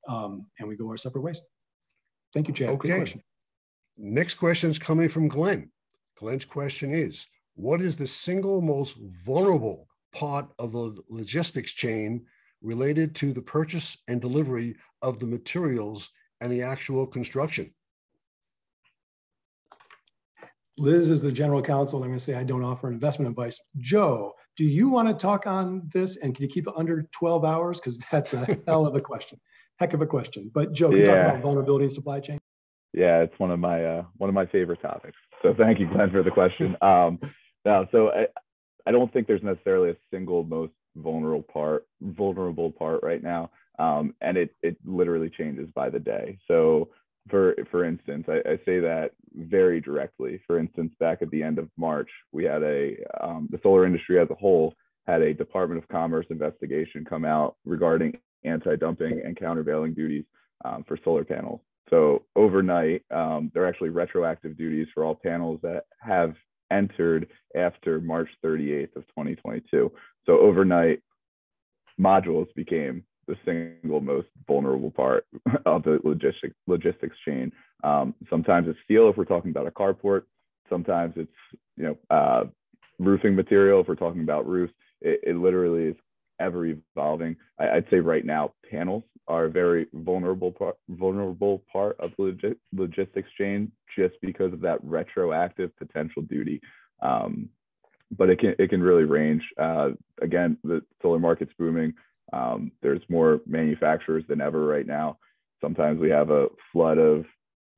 and we go our separate ways. Thank you, Chad. Okay. Good question. Next question is coming from Glenn. Glenn's question is, what is the single most vulnerable part of the logistics chain related to the purchase and delivery of the materials and the actual construction? Liz is the general counsel. I'm going to say I don't offer investment advice. Joe, do you want to talk on this? And can you keep it under 12 hours? Because that's a hell of a question. Heck of a question. But Joe, can you talk about vulnerability in supply chain? Yeah, it's one of my favorite topics. So thank you, Glenn, for the question. So I don't think there's necessarily a single most vulnerable part right now, and it literally changes by the day. So for instance, I say that very directly. For instance, back at the end of March, we had the solar industry as a whole had a Department of Commerce investigation come out regarding anti-dumping and countervailing duties for solar panels. So overnight, they're actually retroactive duties for all panels that have entered after March 38th of 2022. So overnight, modules became the single most vulnerable part of the logistics chain. Sometimes it's steel if we're talking about a carport. Sometimes it's roofing material if we're talking about roofs. It literally is ever evolving. I'd say right now panels are a very vulnerable part of the logistics chain just because of that retroactive potential duty. But it can really range. Again, the solar market's booming. There's more manufacturers than ever right now. Sometimes we have a flood of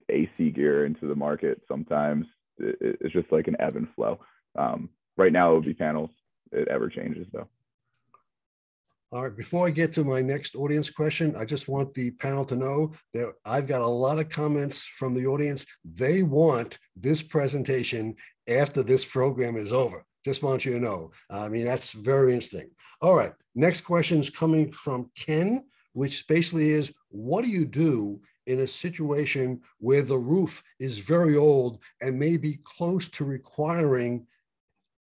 AC gear into the market. Sometimes it's just like an ebb and flow. Right now it would be panels. It ever changes though. All right, before I get to my next audience question, I just want the panel to know that I've got a lot of comments from the audience. They want this presentation after this program is over. Just want you to know. I mean, that's very interesting. All right, next question is coming from Ken, which basically is, what do you do in a situation where the roof is very old and may be close to requiring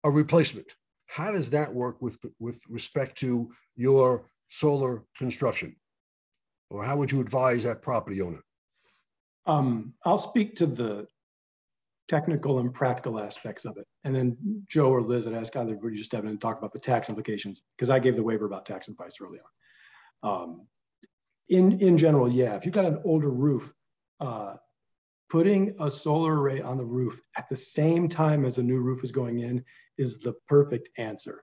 a replacement? How does that work with respect to your solar construction? Or how would you advise that property owner? I'll speak to the technical and practical aspects of it. And then Joe or Liz, I'd ask either of you to step in and talk about the tax implications, because I gave the waiver about tax advice early on. In general, yeah, if you've got an older roof, putting a solar array on the roof at the same time as a new roof is going in is the perfect answer.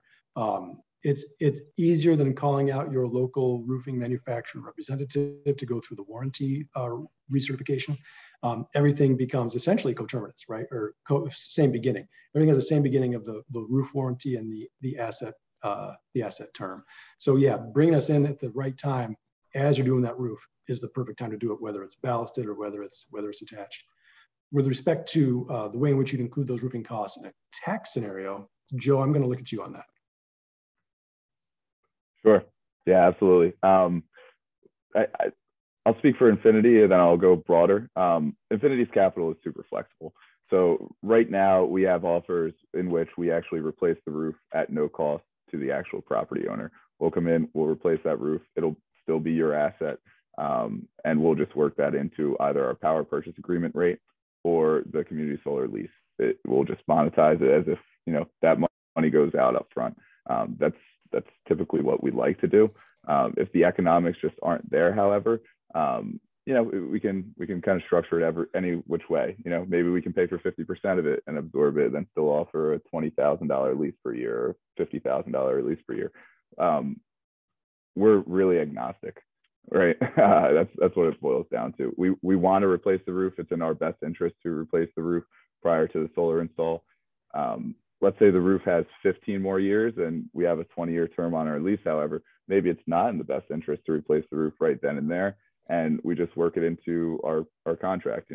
It's easier than calling out your local roofing manufacturer representative to go through the warranty recertification. Everything becomes essentially coterminous, right? Or same beginning. Everything has the same beginning of the roof warranty and the asset term. So yeah, bringing us in at the right time as you're doing that roof is the perfect time to do it, whether it's ballasted or whether it's attached. With respect to the way in which you'd include those roofing costs in a tax scenario, Joe, I'm going to look at you on that. Sure. Yeah, absolutely. I'll speak for Infiniti and then I'll go broader. Infiniti's capital is super flexible. So right now we have offers in which we actually replace the roof at no cost to the actual property owner. We'll come in, we'll replace that roof. It'll still be your asset. And we'll just work that into either our power purchase agreement rate or the community solar lease. We'll just monetize it as if, that money goes out up front. That's typically what we like to do. If the economics just aren't there, however, we can kind of structure it any which way. Maybe we can pay for 50% of it and absorb it, then still offer a $20,000 lease per year or $50,000 lease per year. We're really agnostic, right? That's what it boils down to. We want to replace the roof. It's in our best interest to replace the roof prior to the solar install. Let's say the roof has 15 more years and we have a 20-year term on our lease. However, maybe it's not in the best interest to replace the roof right then and there. And we just work it into our contract.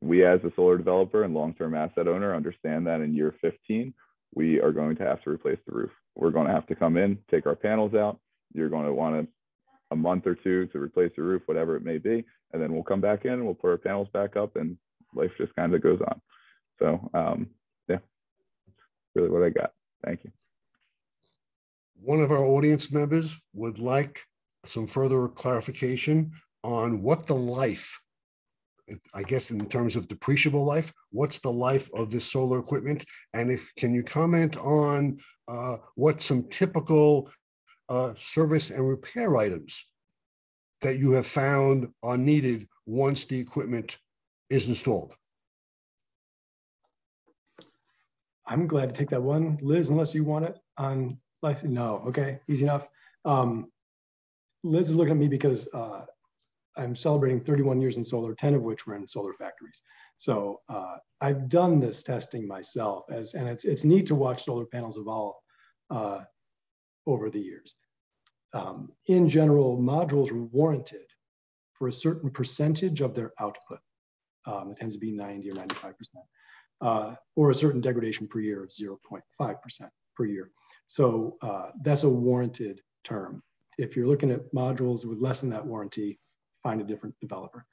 We as a solar developer and long-term asset owner understand that in year 15, we are going to have to replace the roof. We're going to have to come in, take our panels out. You're going to want a month or two to replace the roof, whatever it may be. And then we'll come back in and we'll put our panels back up and life just kind of goes on. So yeah, really what I got. Thank you. One of our audience members would like some further clarification on what the life, I guess in terms of depreciable life, what's the life of this solar equipment? And can you comment on what some typical service and repair items that you have found are needed once the equipment is installed? I'm glad to take that one. Liz, unless you want it on life. No, okay, easy enough. Liz is looking at me because I'm celebrating 31 years in solar, 10 of which were in solar factories. So I've done this testing myself, and it's neat to watch solar panels evolve over the years. In general, modules are warranted for a certain percentage of their output. It tends to be 90 or 95%, or a certain degradation per year of 0.5% per year. So that's a warranted term. If you're looking at modules with less than that warranty, find a different developer.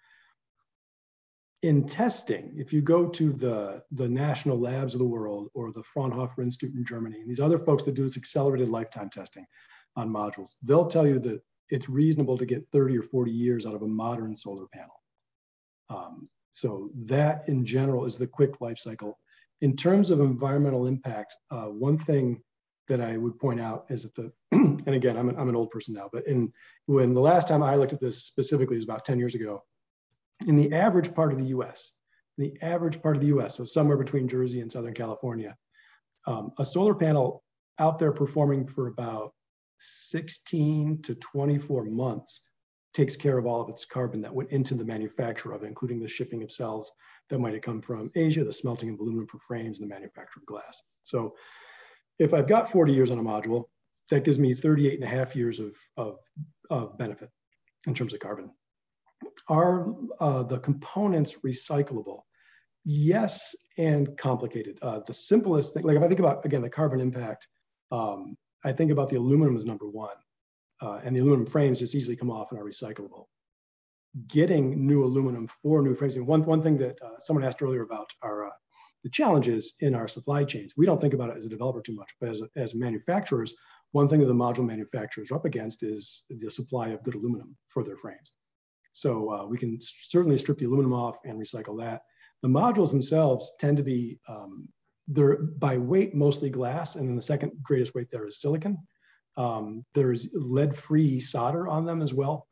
In testing, if you go to the national labs of the world or the Fraunhofer Institute in Germany, and these other folks that do this accelerated lifetime testing on modules, they'll tell you that it's reasonable to get 30 or 40 years out of a modern solar panel. So that in general is the quick life cycle. In terms of environmental impact, one thing that I would point out is that and again, I'm an old person now, but when the last time I looked at this specifically was about 10 years ago, in the average part of the US, so somewhere between Jersey and Southern California, a solar panel out there performing for about 16 to 24 months takes care of all of its carbon that went into the manufacture of it, including the shipping of cells that might have come from Asia, the smelting of aluminum for frames, and the manufacture of glass. So if I've got 40 years on a module, that gives me 38 and a half years of benefit in terms of carbon. Are the components recyclable? Yes, and complicated. The simplest thing, like if I think about, again, the carbon impact, I think about the aluminum as number one, and the aluminum frames just easily come off and are recyclable. Getting new aluminum for new frames. And one thing that someone asked earlier about are the challenges in our supply chains. We don't think about it as a developer too much, but as manufacturers, one thing that the module manufacturers are up against is the supply of good aluminum for their frames. So we can certainly strip the aluminum off and recycle that. The modules themselves tend to be, they're by weight mostly glass, and then the second greatest weight there is silicon. There's lead-free solder on them as well.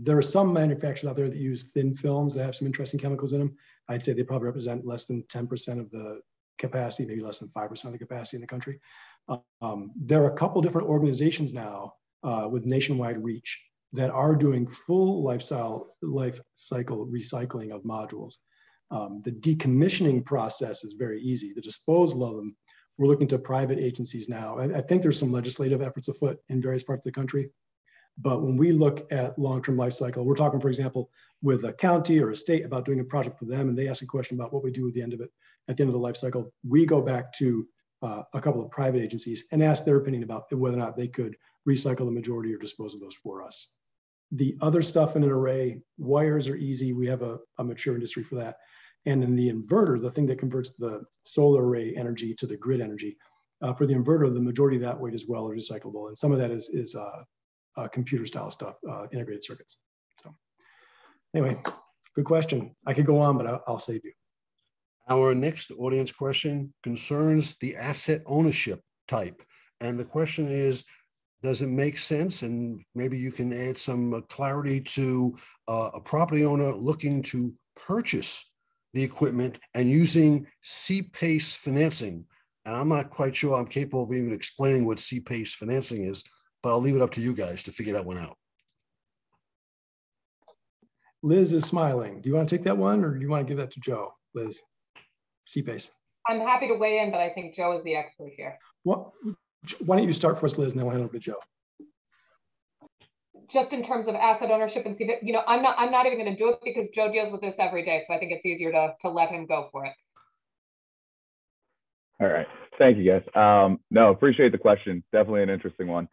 There are some manufacturers out there that use thin films that have some interesting chemicals in them. I'd say they probably represent less than 10% of the capacity, maybe less than 5% of the capacity in the country. There are a couple different organizations now with nationwide reach that are doing full life cycle recycling of modules. The decommissioning process is very easy. The disposal of them, we're looking to private agencies now. I think there's some legislative efforts afoot in various parts of the country. But when we look at long-term life cycle, we're talking, for example, with a county or a state about doing a project for them, and they ask a question about what we do at the end of it, at the end of the life cycle. We go back to a couple of private agencies and ask their opinion about whether or not they could recycle the majority or dispose of those for us. The other stuff in an array, wires are easy. We have a mature industry for that. And in the inverter, the thing that converts the solar array energy to the grid energy, for the inverter, the majority of that weight as well is recyclable. And some of that is computer style stuff, integrated circuits. So anyway, good question. I could go on, but I'll save you. Our next audience question concerns the asset ownership type. And the question is, does it make sense? And maybe you can add some clarity to a property owner looking to purchase the equipment and using C-PACE financing. And I'm not quite sure I'm capable of even explaining what C-PACE financing is, but I'll leave it up to you guys to figure that one out. Liz is smiling. Do you want to take that one, or do you want to give that to Joe? Liz, C-PACE. I'm happy to weigh in, but I think Joe is the expert here. Well, why don't you start for us, Liz, and then we'll hand it over to Joe. Just in terms of asset ownership and C-PACE, you know, I'm not even going to do it because Joe deals with this every day, so I think it's easier to let him go for it. All right, thank you guys. No, appreciate the question. Definitely an interesting one.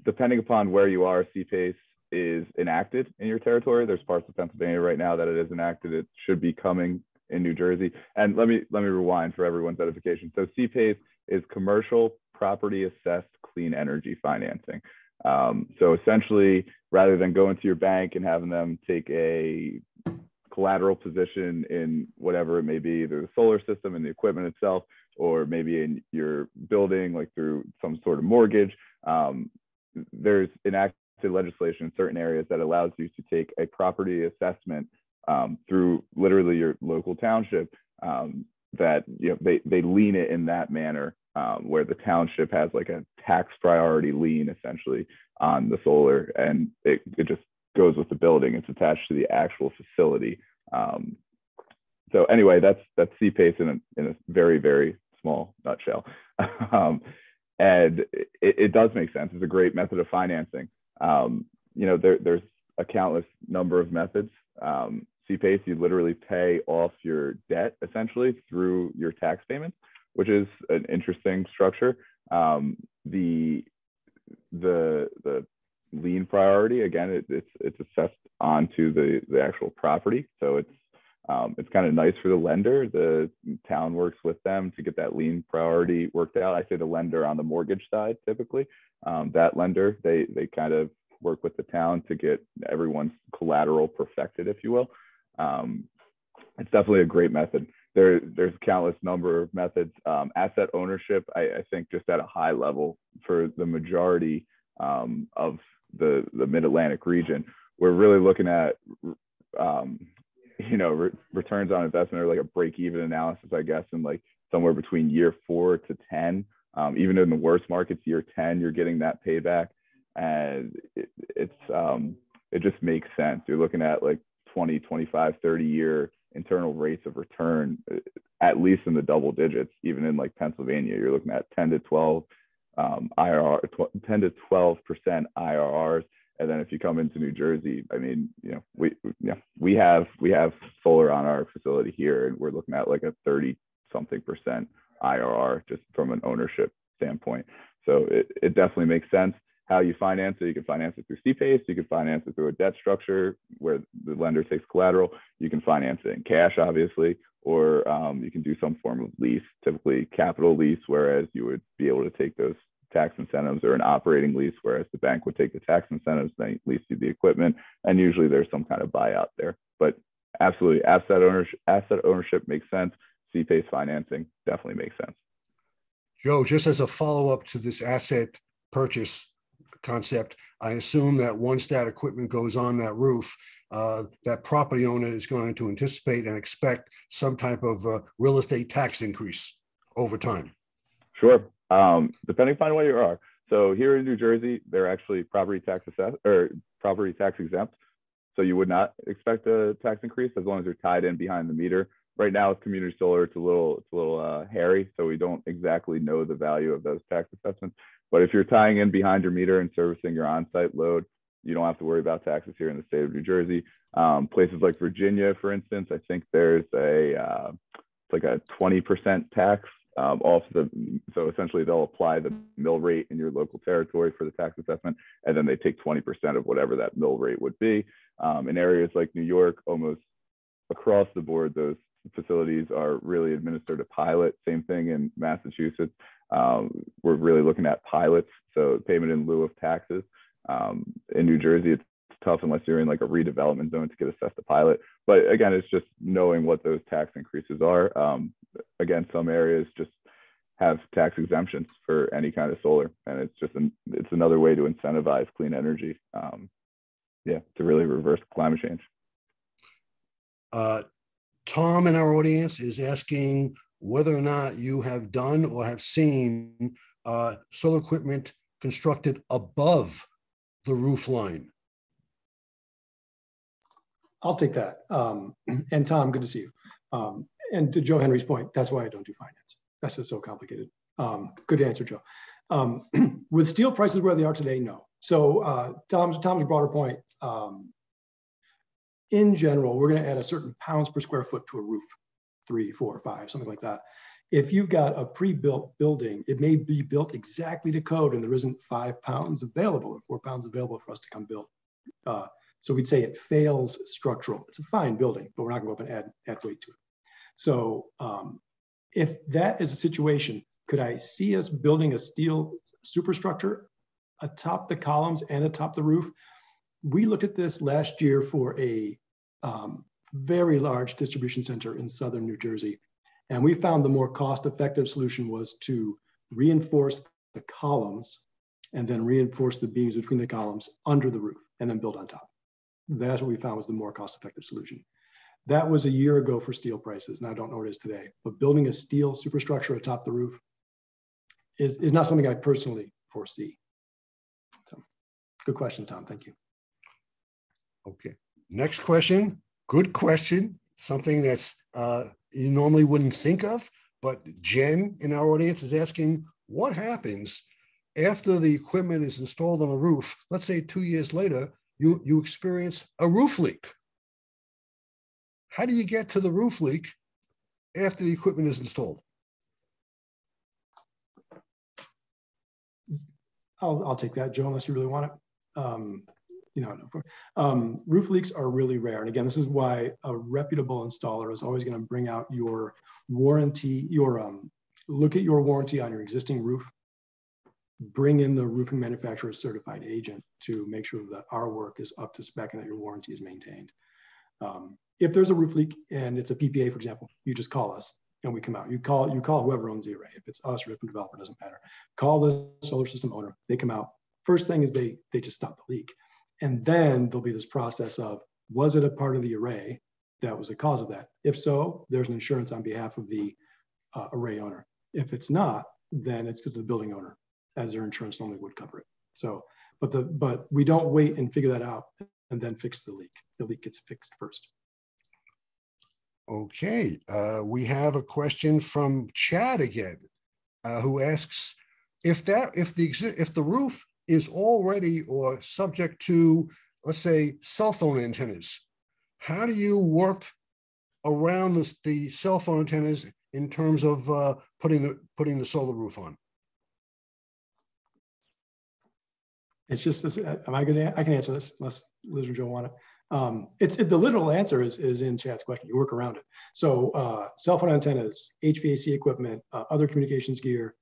Depending upon where you are, C-PACE is enacted in your territory. There's parts of Pennsylvania right now that it is enacted. It should be coming in New Jersey. And let me rewind for everyone's edification. So C-PACE is commercial property assessed clean energy financing. So essentially, rather than going to your bank and having them take a collateral position in whatever it may be, either the solar system and the equipment itself, or maybe in your building, like through some sort of mortgage, there's enacted legislation in certain areas that allows you to take a property assessment through literally your local township, that they lean it in that manner, where the township has like a tax priority lien essentially on the solar, and it just goes with the building. It's attached to the actual facility. So anyway, that's CPACE in a very, very small nutshell. And it does make sense. It's a great method of financing. There's a countless number of methods. CPACE, you literally pay off your debt essentially through your tax payments, which is an interesting structure. The lien priority, again, it's assessed onto the actual property. So it's kind of nice for the lender. The town works with them to get that lien priority worked out. I say the lender on the mortgage side, typically. That lender, they kind of work with the town to get everyone's collateral perfected, if you will. It's definitely a great method. There's a countless number of methods. Asset ownership, I think just at a high level for the majority of the Mid-Atlantic region, we're really looking at returns on investment, or like a break-even analysis, I guess, in like somewhere between year 4 to 10. Even in the worst markets, year 10, you're getting that payback, and it just makes sense. You're looking at like 20, 25, 30-year internal rates of return, at least in the double digits. Even in like Pennsylvania, you're looking at 10 to 12 IRR, 10 to 12% IRRs. And then if you come into New Jersey, I mean, we have solar on our facility here, and we're looking at like a 30-something% IRR just from an ownership standpoint. So it definitely makes sense. How you finance it, you can finance it through CPACE, you can finance it through a debt structure where the lender takes collateral, you can finance it in cash, obviously, or you can do some form of lease, typically capital lease, whereas you would be able to take those tax incentives, or an operating lease, whereas the bank would take the tax incentives, then lease you the equipment, and usually there's some kind of buyout there. But absolutely, asset ownership makes sense. CPACE financing definitely makes sense. Joe, just as a follow-up to this asset purchase concept, I assume that once that equipment goes on that roof, that property owner is going to anticipate and expect some type of real estate tax increase over time. Sure, depending upon where you are. So here in New Jersey, they're actually property tax exempt. So you would not expect a tax increase as long as you're tied in behind the meter. Right now with community solar, it's a little hairy, so we don't exactly know the value of those tax assessments. But if you're tying in behind your meter and servicing your on-site load, you don't have to worry about taxes here in the state of New Jersey. Places like Virginia, for instance, I think there's it's like a 20% tax off so essentially they'll apply the mill rate in your local territory for the tax assessment, and then they take 20% of whatever that mill rate would be. In areas like New York, almost across the board, those facilities are really administered a pilot. Same thing in Massachusetts. We're really looking at pilots, so payment in lieu of taxes. In New Jersey, it's tough unless you're in like a redevelopment zone to get assessed a pilot. But again, it's just knowing what those tax increases are. Again, some areas just have tax exemptions for any kind of solar, and it's another way to incentivize clean energy. To really reverse climate change. Tom in our audience is asking whether or not you have done or have seen solar equipment constructed above the roof line. I'll take that. And Tom, good to see you. And to Joe Henry's point, that's why I don't do finance. That's just so complicated. Good answer, Joe. With steel prices where they are today, no. So Tom's broader point, in general, we're going to add a certain pounds per square foot to a roof, 3, 4, 5, something like that. If you've got a pre-built building, it may be built exactly to code, and there isn't 5 pounds available or 4 pounds available for us to come build. So we'd say it fails structural. It's a fine building, but we're not going to go up and add weight to it. So if that is a situation, could I see us building a steel superstructure? atop the columns and atop the roof. We looked at this last year for a very large distribution center in southern New Jersey. And we found the more cost-effective solution was to reinforce the columns and then reinforce the beams between the columns under the roof and then build on top. That's what we found was the more cost-effective solution. That was a year ago for steel prices, and I don't know what it is today. But building a steel superstructure atop the roof is not something I personally foresee. So, good question, Tom. Thank you. Okay. Next question. Good question. Something that's you normally wouldn't think of, but Jen in our audience is asking, what happens after the equipment is installed on a roof? Let's say 2 years later, you experience a roof leak. How do you get to the roof leak after the equipment is installed? I'll take that, Joe, unless you really want it. Roof leaks are really rare. And again, this is why a reputable installer is always going to bring out your warranty, look at your warranty on your existing roof, bring in the roofing manufacturer's certified agent to make sure that our work is up to spec and that your warranty is maintained. If there's a roof leak and it's a PPA, for example, you just call us and we come out. You call whoever owns the array. If it's us or if a developer, doesn't matter. Call the solar system owner. They come out. First thing is they just stop the leak. And then there'll be this process of, was it a part of the array that was the cause of that? If so, there's an insurance on behalf of the array owner. If it's not, then it's to the building owner, as their insurance normally would cover it. So, but we don't wait and figure that out and then fix the leak. The leak gets fixed first. Okay, we have a question from Chad again, who asks, if the roof is already or subject to, let's say, cell phone antennas, how do you work around the cell phone antennas in terms of putting the solar roof on? It's just this. I can answer this unless Liz or Joe want it. The literal answer is in Chad's question. You work around it. So cell phone antennas, HVAC equipment, other communications gear,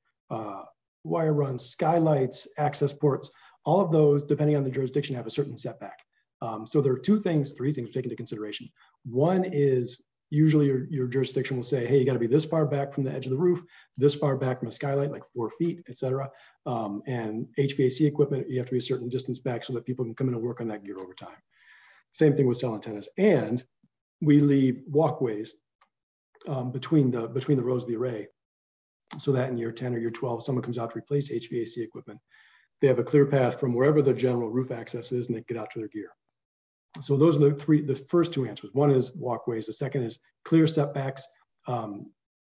wire runs, skylights, access ports, all of those, depending on the jurisdiction, have a certain setback. So there are three things to take into consideration. One is usually your jurisdiction will say, hey, you got to be this far back from the edge of the roof, this far back from a skylight, like 4 feet, et cetera. And HVAC equipment, you have to be a certain distance back so that people can come in and work on that gear over time. Same thing with cell antennas. And we leave walkways between the rows of the array, so that in year 10 or year 12, someone comes out to replace HVAC equipment. They have a clear path from wherever the general roof access is and they get out to their gear. So those are the first two answers. One is walkways. The second is clear setbacks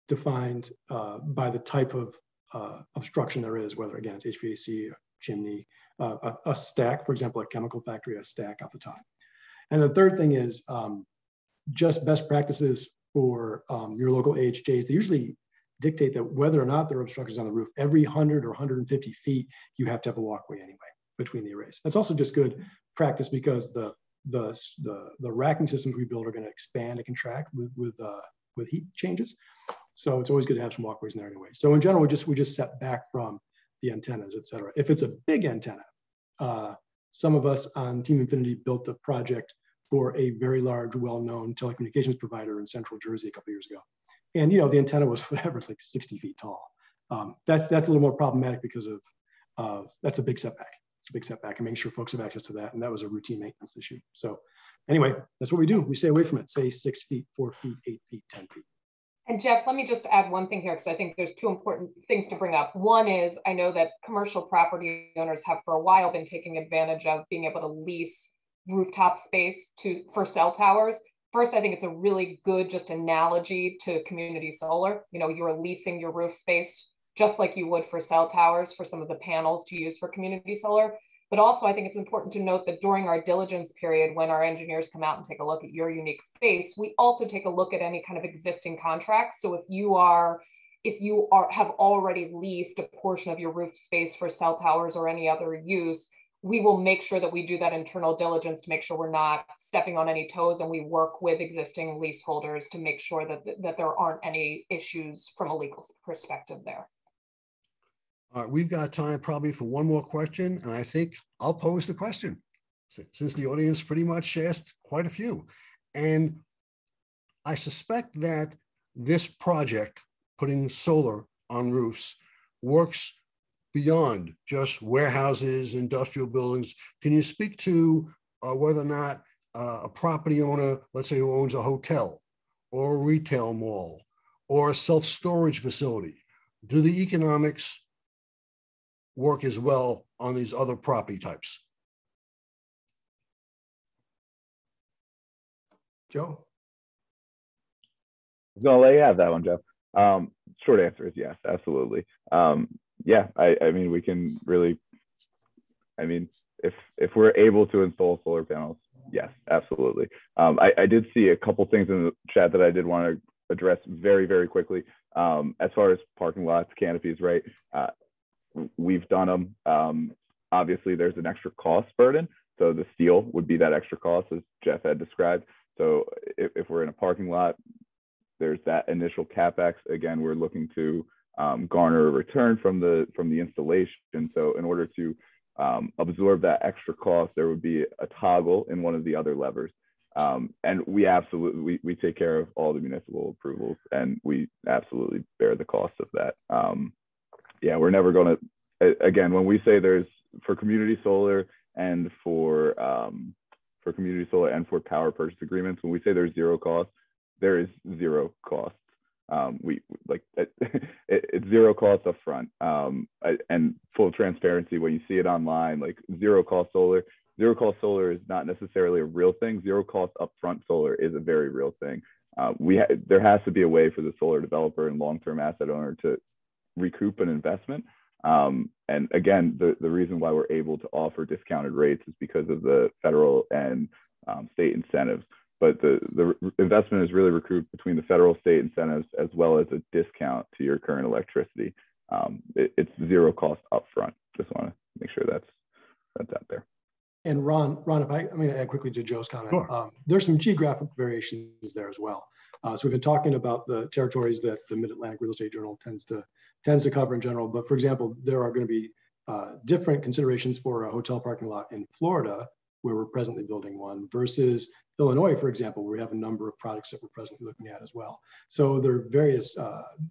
defined by the type of obstruction there is, whether again, it's HVAC, a chimney, a stack, for example, a chemical factory, a stack off the top. And the third thing is just best practices for your local AHJs. They usually dictate that whether or not there are obstructions on the roof, every 100 or 150 feet, you have to have a walkway anyway between the arrays. That's also just good practice because the racking systems we build are going to expand and contract with heat changes. So it's always good to have some walkways in there anyway. So in general, we just set back from the antennas, et cetera. If it's a big antenna, some of us on Team Infiniti built a project for a very large, well-known telecommunications provider in Central Jersey a couple of years ago. And the antenna was whatever, it's like 60 feet tall. That's a little more problematic because of that's a big setback. It's a big setback and making sure folks have access to that. And that was a routine maintenance issue. So anyway, that's what we do. We stay away from it, say 6 feet, 4 feet, 8 feet, 10 feet. And Jeff, let me just add one thing here, because I think there's two important things to bring up. One is, I know that commercial property owners have for a while been taking advantage of being able to lease rooftop space for cell towers. First, I think it's a really good just analogy to community solar. You're leasing your roof space just like you would for cell towers for some of the panels to use for community solar. But also, I think it's important to note that during our diligence period, when our engineers come out and take a look at your unique space, we also take a look at any kind of existing contracts. So if you have already leased a portion of your roof space for cell towers or any other use, we will make sure that we do that internal diligence to make sure we're not stepping on any toes, and we work with existing leaseholders to make sure that there aren't any issues from a legal perspective there. All right, we've got time probably for one more question, and I think I'll pose the question since the audience pretty much asked quite a few. And I suspect that this project, putting solar on roofs, works beyond just warehouses, industrial buildings. Can you speak to whether or not a property owner, let's say who owns a hotel or a retail mall or a self-storage facility, do the economics work as well on these other property types? Joe? I was gonna let you have that one, Jeff. Short answer is yes, absolutely. Yeah, I mean, we can really, I mean, if we're able to install solar panels, yes, absolutely. I did see a couple things in the chat that I did want to address very, very quickly. As far as parking lots, canopies, right? We've done them. Obviously, there's an extra cost burden. So the steel would be that extra cost, as Jeff had described. So if we're in a parking lot, there's that initial CapEx. Again, we're looking to garner a return from the installation. So in order to absorb that extra cost, there would be a toggle in one of the other levers. And we absolutely, we take care of all the municipal approvals, and we absolutely bear the cost of that. Yeah, we're never going to, again, when we say there's for community solar and for community solar and for power purchase agreements, when we say there's zero cost, there is zero cost. We like it's zero cost up front. And full transparency, when you see it online, like zero cost solar is not necessarily a real thing. Zero cost upfront solar is a very real thing. There has to be a way for the solar developer and long-term asset owner to recoup an investment. And again, the reason why we're able to offer discounted rates is because of the federal and state incentives. But the investment is really recouped between the federal state incentives as well as a discount to your current electricity. It's zero cost upfront. Just want to make sure that's out there. And Ron, if I mean, add quickly to Joe's comment, Sure. There's some geographic variations there as well. So we've been talking about the territories that the Mid-Atlantic Real Estate Journal tends to cover in general. But for example, there are going to be different considerations for a hotel parking lot in Florida, where we're presently building one, versus Illinois, for example, where we have a number of projects that we're presently looking at as well. So there are various,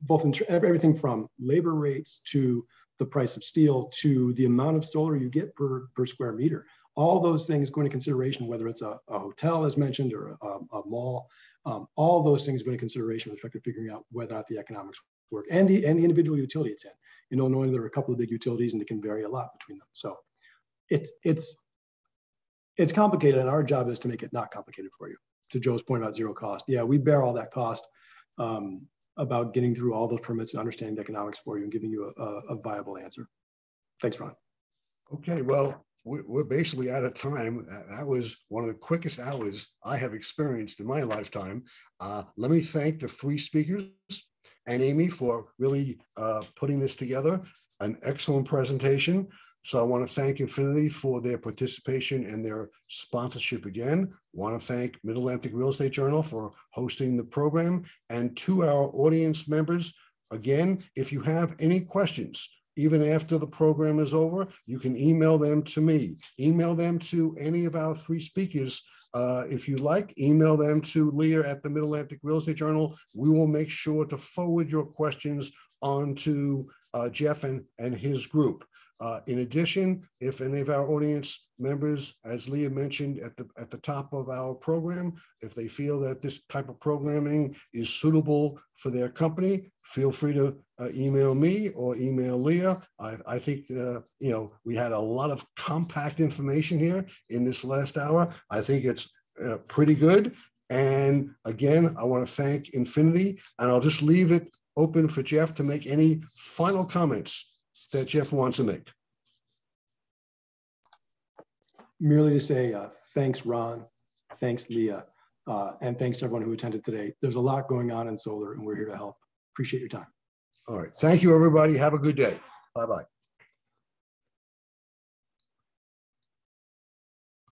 both in everything from labor rates to the price of steel to the amount of solar you get per square meter. All those things go into consideration, whether it's a hotel, as mentioned, or a mall. All those things go into consideration with respect to figuring out whether or not the economics work, and the individual utility it's in. In Illinois, there are a couple of big utilities, and it can vary a lot between them. So it's complicated, and our job is to make it not complicated for you. To Joe's point about zero cost, yeah, we bear all that cost about getting through all those permits and understanding the economics for you and giving you a viable answer. Thanks, Ron. Okay, well, we're basically out of time. That was one of the quickest hours I have experienced in my lifetime. Let me thank the three speakers and Amy for really putting this together. An excellent presentation. So I want to thank Infiniti for their participation and their sponsorship again. I want to thank Mid-Atlantic Real Estate Journal for hosting the program. And to our audience members, again, if you have any questions, even after the program is over, you can email them to me. Email them to any of our three speakers. If you like, email them to Leah at the Mid-Atlantic Real Estate Journal. We will make sure to forward your questions on to Jeff and his group. In addition, if any of our audience members, as Leah mentioned at the top of our program, if they feel that this type of programming is suitable for their company, feel free to email me or email Leah. I think we had a lot of compact information here in this last hour. I think it's pretty good. And again, I want to thank Infiniti, and I'll just leave it open for Jeff to make any final comments that Jeff wants to make. Merely to say thanks, Ron, thanks, Leah, and thanks everyone who attended today. There's a lot going on in solar, and we're here to help. Appreciate your time. All right. Thank you, everybody. Have a good day. Bye-bye.